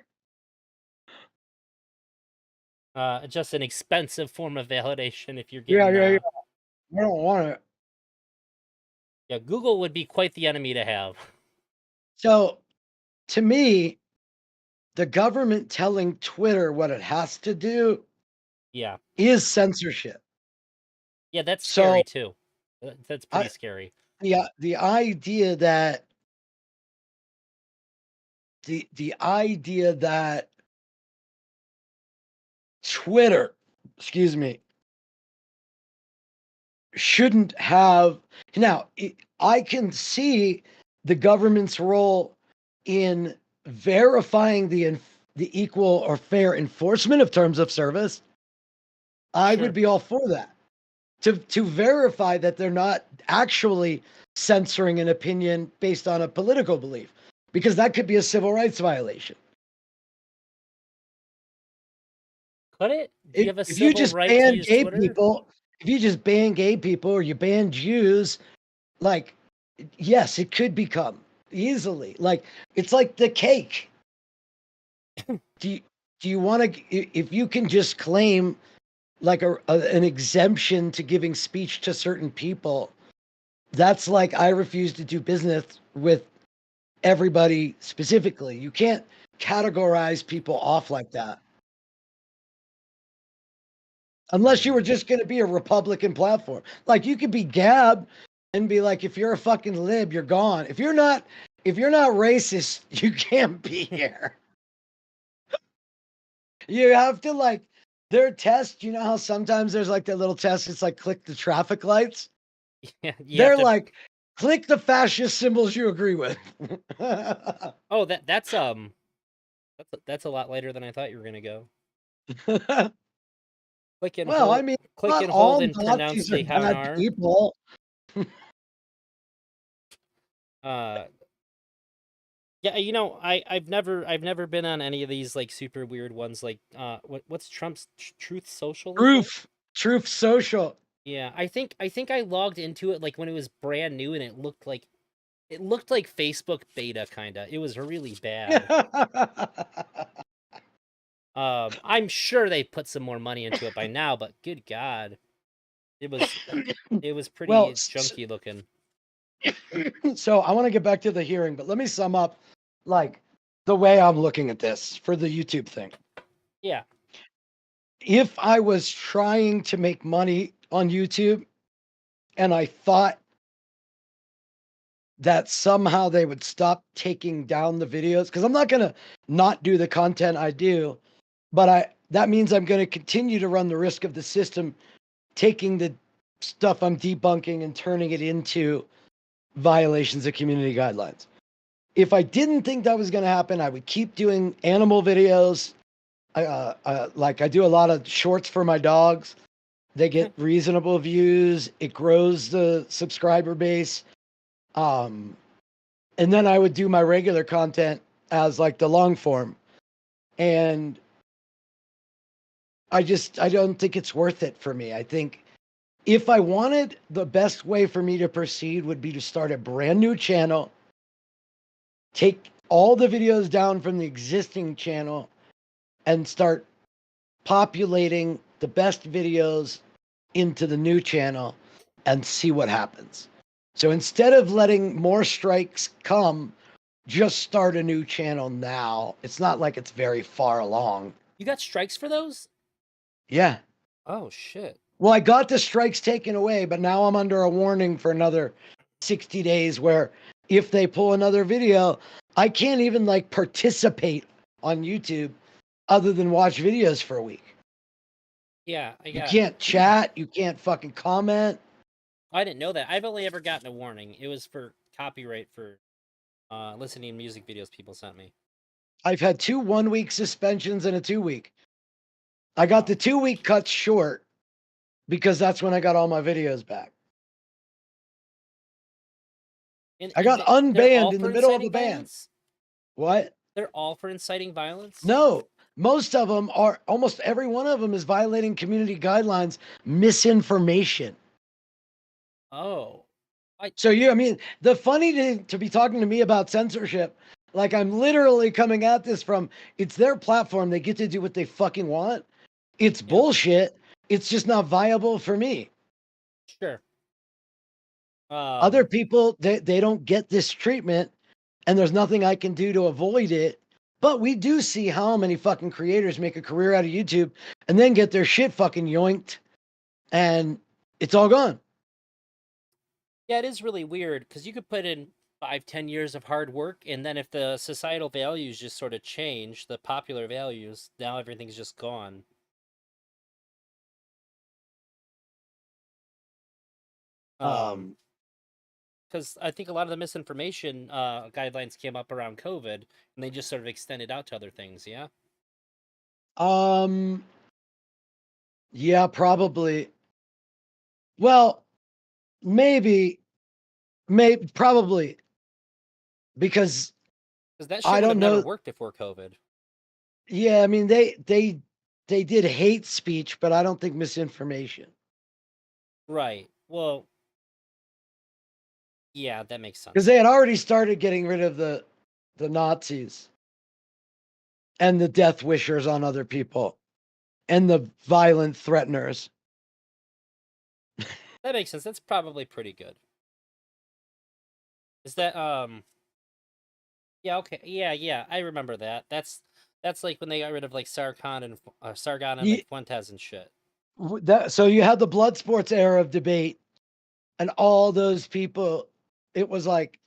Just an expensive form of validation if you're Yeah, getting yeah, yeah. I don't want it. yeah, Google would be quite the enemy to have. So to me, the government telling Twitter what it has to do Yeah. is censorship. Yeah, that's So scary too. That's pretty I scary. the idea that the idea that Twitter, excuse me, shouldn't have now I can see the government's role in verifying the equal or fair enforcement of terms of service. I would Sure. be all for that. To verify that they're not actually censoring an opinion based on a political belief, because that could be a civil rights violation. Could it? Do you have a If you civil just right to ban use gay Twitter? people, if you just ban gay people or you ban Jews, like, yes, it could become easily like it's like the cake. Do you, do you want to? If you can just claim like an exemption to giving speech to certain people, that's like I refuse to do business with everybody specifically. You can't categorize people off like that. Unless you were just going to be a Republican platform. Like you could be Gab and be like, if you're a fucking lib, you're gone. If you're not racist, you can't be here. You have to like their test, you know how sometimes there's like that little test, it's like click the traffic lights. Yeah, you have They're to. like, click the fascist symbols you agree with. Oh, that's a lot later than I thought you were gonna go. Well, I mean, Click not and hold all and pronounce Nazis are they have an bad R. people. Uh, yeah, I've never been on any of these like super weird ones. Like, what's Trump's Truth Social? Is it? Truth Social. Yeah, I think I logged into it like when it was brand new, and it looked like Facebook beta kinda. It was really bad. I'm sure they put some more money into it by now, but good God, it was it was Well, pretty junky looking. so I want to get back to the hearing, but let me sum up like the way I'm looking at this for the YouTube thing. Yeah, If I was trying to make money on YouTube and I thought that somehow they would stop taking down the videos, because I'm not going to not do the content I do, but that means I'm going to continue to run the risk of the system taking the stuff I'm debunking and turning it into violations of community guidelines. If I didn't think that was going to happen, I would keep doing animal videos. Like I do a lot of shorts for my dogs. They get reasonable views. It grows the subscriber base. And then I would do my regular content as like the long form. And I don't think it's worth it for me. I think if I wanted, the best way for me to proceed would be to start a brand new channel, take all the videos down from the existing channel, and start populating the best videos into the new channel and see what happens. So instead of letting more strikes come, just start a new channel now. It's not like it's very far along. You got strikes for those? Yeah. Oh shit. Well, I got the strikes taken away, but now I'm under a warning for another 60 days where if they pull another video, I can't even like participate on YouTube other than watch videos for a week. Yeah, You can't chat, you can't fucking comment. I didn't know that. I've only ever gotten a warning. It was for copyright for listening to music videos people sent me. I've had 2 1-week suspensions and a 2-week. I got the 2-week cut short because that's when I got all my videos back. I got unbanned in the middle of the ban. What? They're all for inciting violence? No, most of them are, almost every one of them is violating community guidelines, misinformation. Oh. So I mean, the funny thing to be talking to me about censorship, like I'm literally coming at this from, it's their platform. They get to do what they fucking want. It's bullshit. It's just not viable for me. Sure. Other people, they don't get this treatment, and there's nothing I can do to avoid it. But we do see how many fucking creators make a career out of YouTube and then get their shit fucking yoinked, and it's all gone. Yeah, it is really weird because you could put in 5-10 years of hard work, and then if the societal values just sort of change, the popular values, now everything's just gone. Because I think a lot of the misinformation guidelines came up around COVID, and they just sort of extended out to other things. Yeah. Yeah, probably. Well, maybe, probably, because that shit I would don't have know. never worked before COVID. Yeah, I mean they did hate speech, but I don't think misinformation. Right. Well, yeah, that makes sense. Because they had already started getting rid of the Nazis and the death wishers on other people and the violent threateners. That makes sense. That's probably pretty good. Is that yeah, okay. Yeah, I remember that. That's like when they got rid of like Sargon and like Fuentes and shit. So you had the blood sports era of debate, and all those people, it was like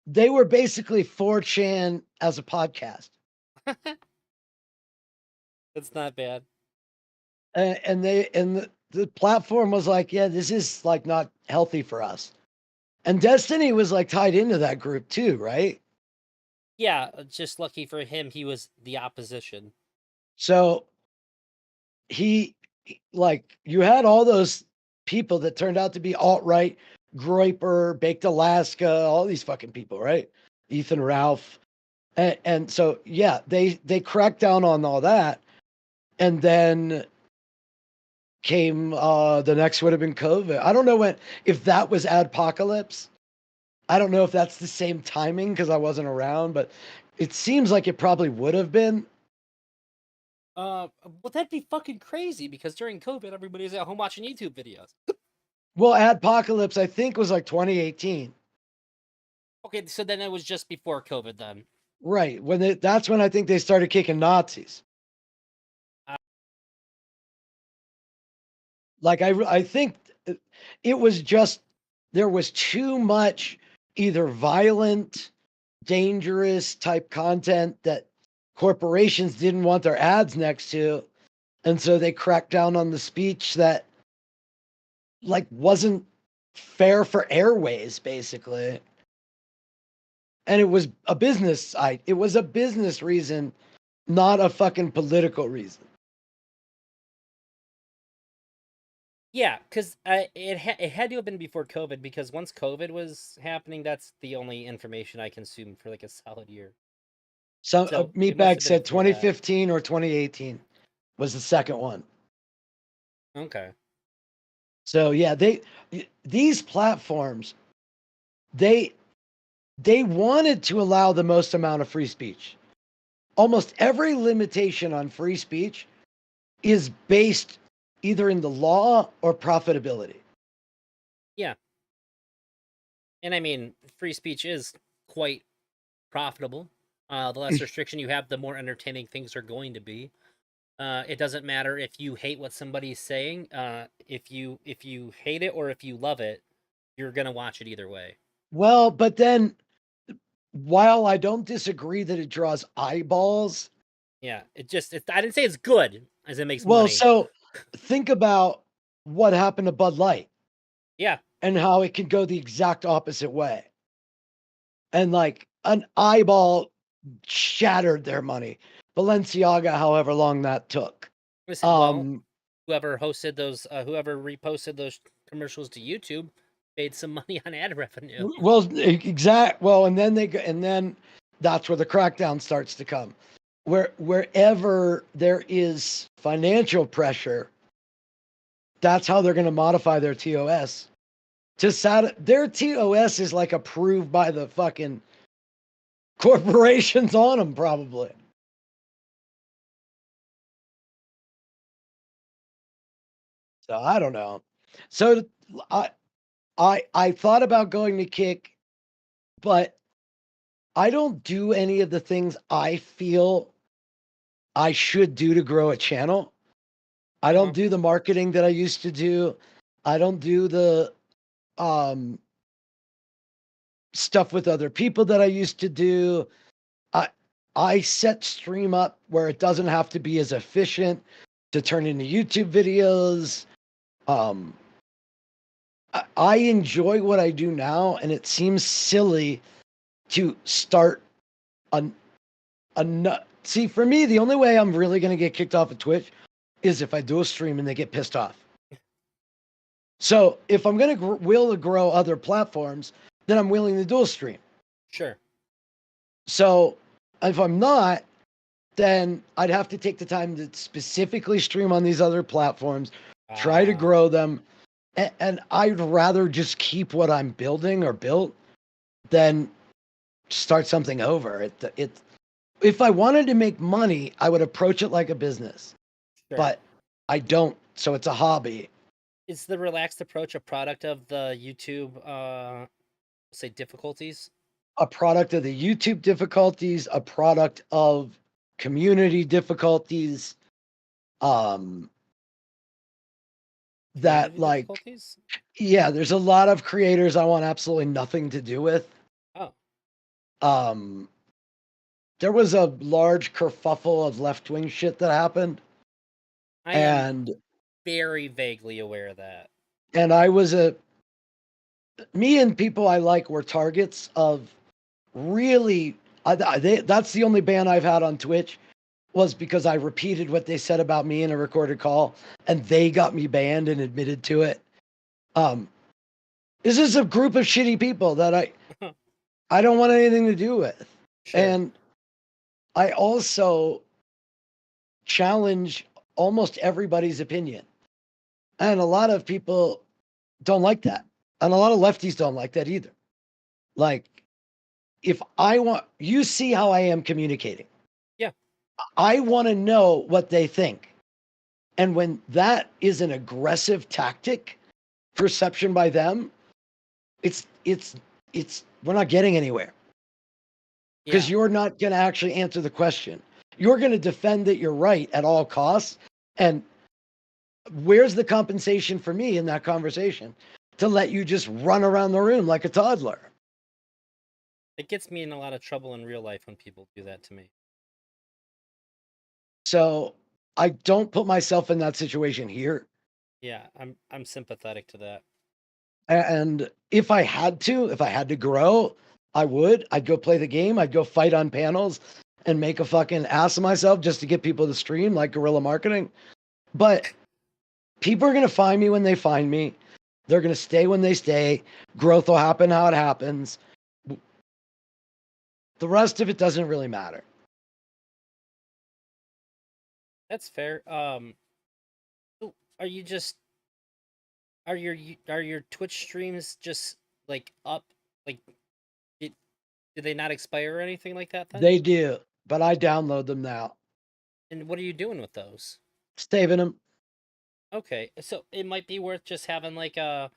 they were basically 4chan as a podcast. That's not bad. And the platform was like, yeah, this is like not healthy for us. And Destiny was like tied into that group too, right? Yeah, just lucky for him, he was the opposition. So like, you had all those people that turned out to be alt-right, Groyper, Baked Alaska, all these fucking people, right? Ethan Ralph. And so, yeah, they cracked down on all that. And then came, the next would have been COVID. I don't know if that was Adpocalypse. I don't know if that's the same timing because I wasn't around, but it seems like it probably would have been. Well, that'd be fucking crazy because during COVID, everybody's at home watching YouTube videos. Well, Adpocalypse, I think, was like 2018. Okay, so then it was just before COVID then. Right. That's when I think they started kicking Nazis. Like, I think it was just there was too much either violent, dangerous type content that corporations didn't want their ads next to. And so they cracked down on the speech that like wasn't fair for airways, basically. And it was a it was a business reason, not a fucking political reason. Yeah, because it had to have been before COVID, because once COVID was happening, that's the only information I consumed for like a solid year. So, So it must Meatbag have been said before that. 2015 or 2018 was the second one. Okay. So yeah, these platforms, they wanted to allow the most amount of free speech. Almost every limitation on free speech is based either in the law or profitability. Yeah. And I mean, free speech is quite profitable. The less restriction you have, the more entertaining things are going to be. It doesn't matter if you hate what somebody's saying. If you hate it or if you love it, you're gonna watch it either way. Well, but then while I don't disagree that it draws eyeballs, Yeah, I didn't say it's good as it makes well, money. so think about what happened to Bud Light Yeah, and how it can go the exact opposite way. And like an eyeball shattered their money. Balenciaga, however long that took. listen, well, whoever reposted those commercials to YouTube made some money on ad revenue. Well, and then that's where the crackdown starts to come. Wherever there is financial pressure, that's how they're going to modify their TOS. Their TOS is like approved by the fucking corporations on them, probably. So I don't know. So I thought about going to Kick, but I don't do any of the things I feel I should do to grow a channel. I don't do the marketing that I used to do. I don't do the stuff with other people that I used to do. I set stream up where it doesn't have to be as efficient to turn into YouTube videos. I enjoy what I do now, and it seems silly to start see, for me, the only way I'm really going to get kicked off of Twitch is if I do a stream and they get pissed off. So if I'm going to will to grow other platforms, then I'm willing to do a stream. Sure. So if I'm not, then I'd have to take the time to specifically stream on these other platforms, try to grow them. And I'd rather just keep what I'm building or built than start something over. If I wanted to make money, I would approach it like a business. Sure. But I don't, so it's a hobby. Is the relaxed approach a product of the YouTube, say, difficulties? A product of the YouTube difficulties, a product of community difficulties, that like, yeah, there's a lot of creators I want absolutely nothing to do with. Oh. There was a large kerfuffle of left-wing shit that happened. I am very vaguely aware of that. And me and people I like were targets of really, that's the only ban I've had on Twitch, was because I repeated what they said about me in a recorded call, and they got me banned and admitted to it. This is a group of shitty people that I don't want anything to do with. Sure. And I also challenge almost everybody's opinion. And a lot of people don't like that. And a lot of lefties don't like that either. Like, if you see how I am communicating. Yeah. I want to know what they think. And when that is an aggressive tactic, perception by them, we're not getting anywhere. Because you're not going to actually answer the question. You're going to defend that you're right at all costs. And where's the compensation for me in that conversation? to let you just run around the room like a toddler. It gets me in a lot of trouble in real life when people do that to me. So I don't put myself in that situation here. Yeah, I'm sympathetic to that. And if I had to grow, I would. I'd go play the game. I'd go fight on panels and make a fucking ass of myself just to get people to stream like guerrilla marketing. But people are going to find me when they find me. They're going to stay when they stay. Growth will happen how it happens. The rest of it doesn't really matter. That's fair. So are you just are your Twitch streams just like up like did, do they not expire or anything like that then? They do, but I download them now. And what are you doing with those? Saving them. Okay, so it might be worth just having like a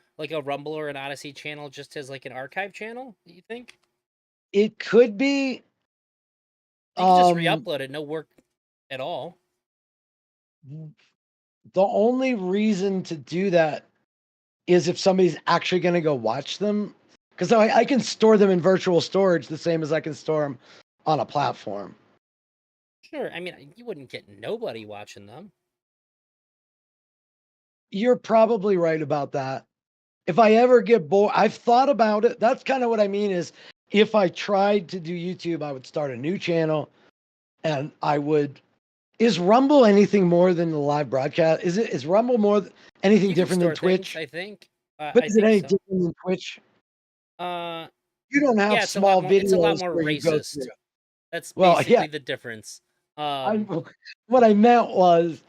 Rumble or an Odyssey channel just as like an archive channel, you think? It could be. You can just re-upload it, no work at all. The only reason to do that is if somebody's actually going to go watch them. Because I can store them in virtual storage the same as I can store them on a platform. Sure, I mean, you wouldn't get nobody watching them. You're probably right about that. If I ever get bored, I've thought about it. That's kind of what I mean is if I tried to do YouTube, I would start a new channel and I would. Is Rumble anything more than the live broadcast? Is Rumble anything You can different than store things, Twitch? I think. But I is it think any so. different than Twitch? You don't Yeah, have it's a lot small more. It's a lot videos more where you go racist. through. That's Well, basically yeah. the difference. What I meant was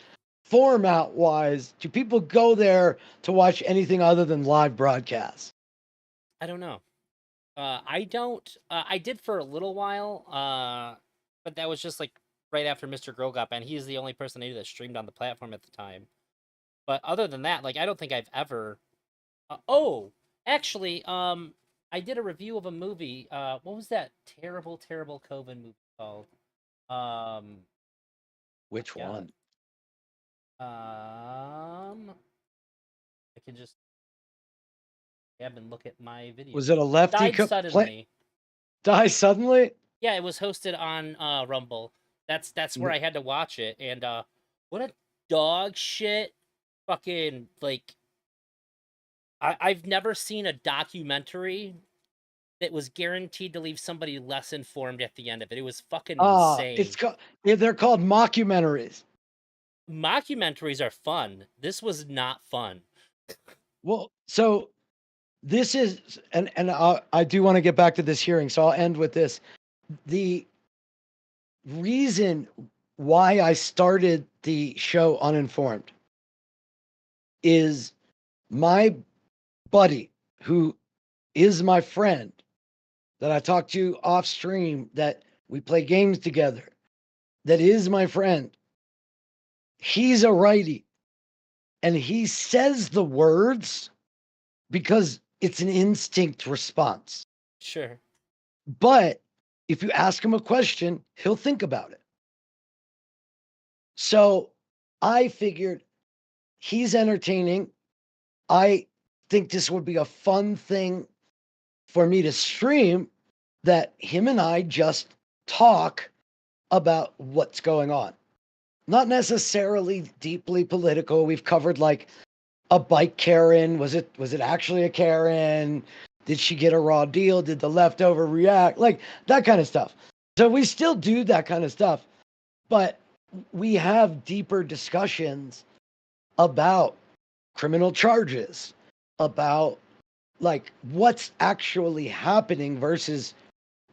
format wise, do people go there to watch anything other than live broadcasts? I don't know. I don't. I did for a little while. But that was just like right after Mr. Girl got banned. He's the only person I knew that streamed on the platform at the time. But other than that, like I don't think I've ever. Oh, actually, I did a review of a movie. What was that terrible, terrible COVID movie called? Um, Which one? I can just have and look at my video. Was it a lefty Died suddenly. Die suddenly? Yeah, it was hosted on Rumble. That's where I had to watch it, and what a dog shit fucking like. I've never seen a documentary that was guaranteed to leave somebody less informed at the end of it. It was fucking insane. They're called mockumentaries. Mockumentaries are fun. This was not fun. Well, so this is, and I do want to get back to this hearing, so I'll end with this. The reason why I started the show Uninformed is my buddy, who is my friend that I talk to off stream, that we play games together, that is my friend. He's a righty, and he says the words because it's an instinct response. Sure. But if you ask him a question, he'll think about it. So I figured he's entertaining. I think this would be a fun thing for me to stream, that him and I just talk about what's going on. Not necessarily deeply political. We've covered like a bike Karen. Was it actually a Karen? Did she get a raw deal? Did the leftover react? Like that kind of stuff. So we still do that kind of stuff, but we have deeper discussions about criminal charges, about like what's actually happening versus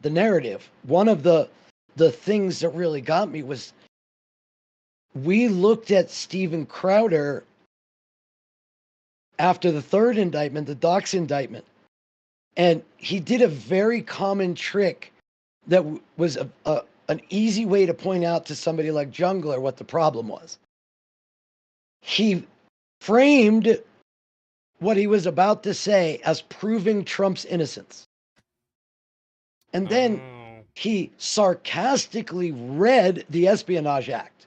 the narrative. One of the things that really got me was we looked at Steven Crowder after the third indictment, the dox indictment, and he did a very common trick that was an easy way to point out to somebody like Jungler what the problem was. He framed what he was about to say as proving Trump's innocence. And then he sarcastically read the Espionage Act.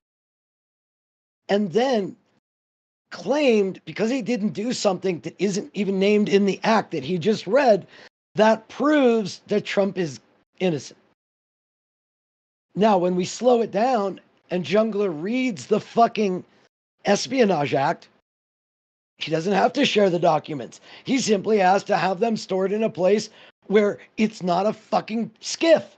And then claimed because he didn't do something that isn't even named in the act that he just read, that proves that Trump is innocent. Now, when we slow it down and Jungler reads the fucking Espionage Act, he doesn't have to share the documents. He simply has to have them stored in a place where it's not a fucking skiff.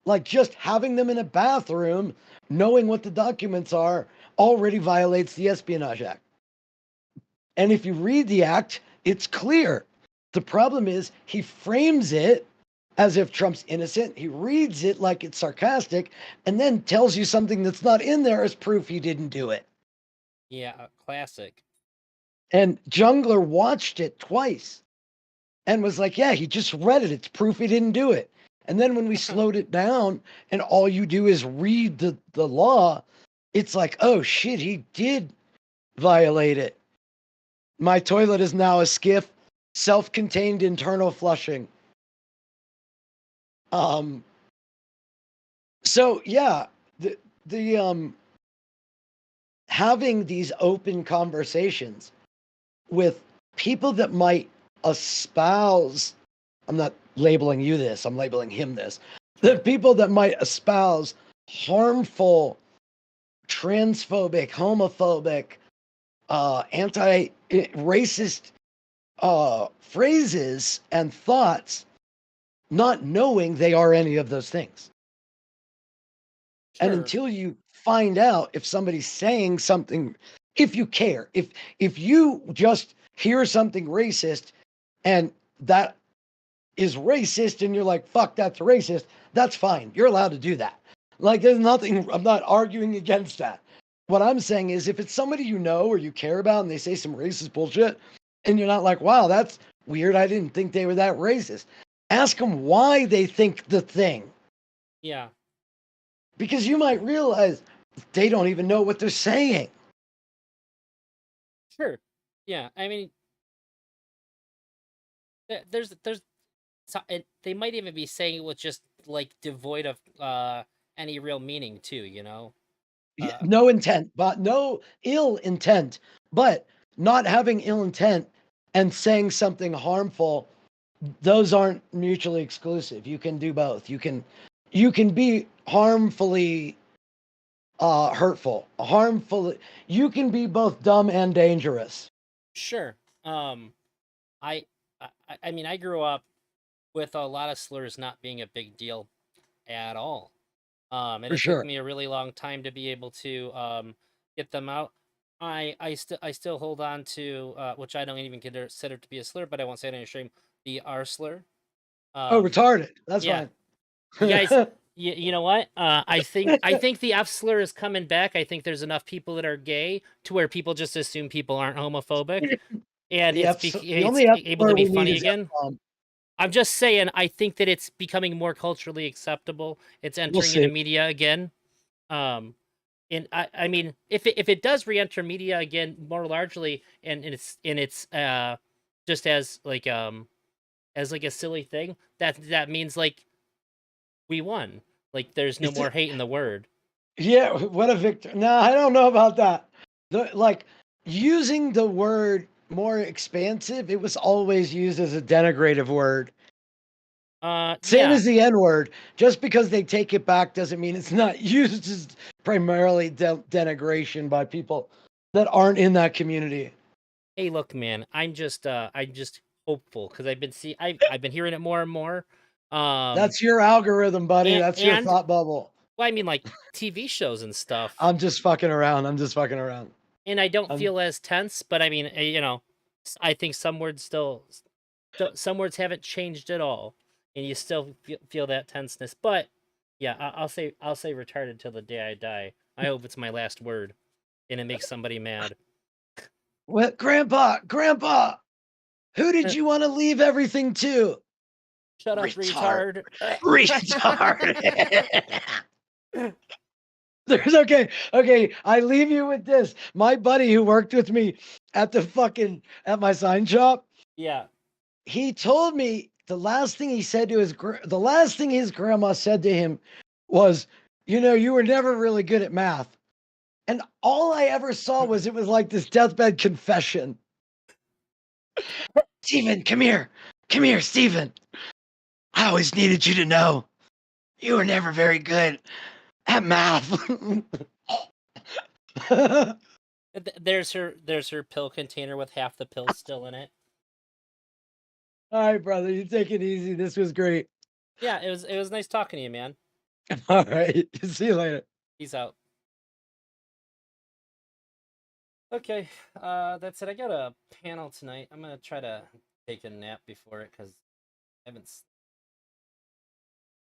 Like just having them in a bathroom, knowing what the documents are, already violates the Espionage Act. And if you read the act, it's clear. The problem is he frames it as if Trump's innocent. He reads it like it's sarcastic and then tells you something that's not in there as proof he didn't do it. Yeah, classic. And Jungler watched it twice and was like, yeah, he just read it. It's proof he didn't do it. And then when we slowed it down and all you do is read the law, it's like, oh shit, he did violate it. My toilet is now a skiff, self-contained internal flushing. So yeah, the having these open conversations with people that might espouse, I'm not labeling you this, I'm labeling him this, the people that might espouse harmful, transphobic, homophobic, anti-racist phrases and thoughts, not knowing they are any of those things. Sure. And until you find out if somebody's saying something, if you care, if you just hear something racist and that is racist and you're like, fuck, that's racist, that's fine. You're allowed to do that. Like, there's nothing, I'm not arguing against that. What I'm saying is if it's somebody you know or you care about and they say some racist bullshit and you're not like, wow, that's weird, I didn't think they were that racist. Ask them why they think the thing. Yeah. Because you might realize they don't even know what they're saying. Sure. Yeah. I mean, there's they might even be saying it with just like devoid of any real meaning too, you know. No intent, but no ill intent, but not having ill intent and saying something harmful, those aren't mutually exclusive. You can do both. You can be harmfully hurtful, you can be both dumb and dangerous. Sure. I I mean, I grew up with a lot of slurs not being a big deal at all. And For it took sure. me a really long time to be able to get them out. I still hold on to which I don't even consider to be a slur, but I won't say it on your stream. The R slur. Oh, retarded. That's Yeah, fine. you guys. You know what? I think the F slur is coming back. I think there's enough people that are gay to where people just assume people aren't homophobic, and The it's only F able to slur be we need funny is again. F-bomb. I'm just saying, I think that it's becoming more culturally acceptable. It's entering into see. media again. And I mean, if it does re-enter media again more largely, and it's just as like a silly thing, that means like we won. Like there's no more hate in the word. Yeah, what a victory. No, I don't know about that. Like using the word more expansive, it was always used as a denigrative word. Same Yeah. as the N word. Just because they take it back doesn't mean it's not used as primarily denigration by people that aren't in that community. Hey, look, man, I'm just hopeful because I've been hearing it more and more. That's your algorithm, buddy. That's your thought bubble. Well, I mean, like TV shows and stuff. I'm just fucking around. And I don't feel as tense, but I mean, you know, I think some words some words haven't changed at all, and you still feel that tenseness. But yeah, I'll say retarded till the day I die. I hope it's my last word, and it makes somebody mad. What, Grandpa? Who did you want to leave everything to? Shut up, retard. There's okay. I leave you with this. My buddy who worked with me at my sign shop. Yeah. He told me the last thing he said to the last thing his grandma said to him was, you know, you were never really good at math. And all I ever saw was it was like this deathbed confession. Steven, come here. Come here, Steven. I always needed you to know you were never very good at math. There's her pill container with half the pills still in it. All right, brother, you take it easy. This was great. Yeah, it was nice talking to you, man. All right, see you later. Peace out. Okay, that's it. I got a panel tonight. I'm gonna try to take a nap before it because I haven't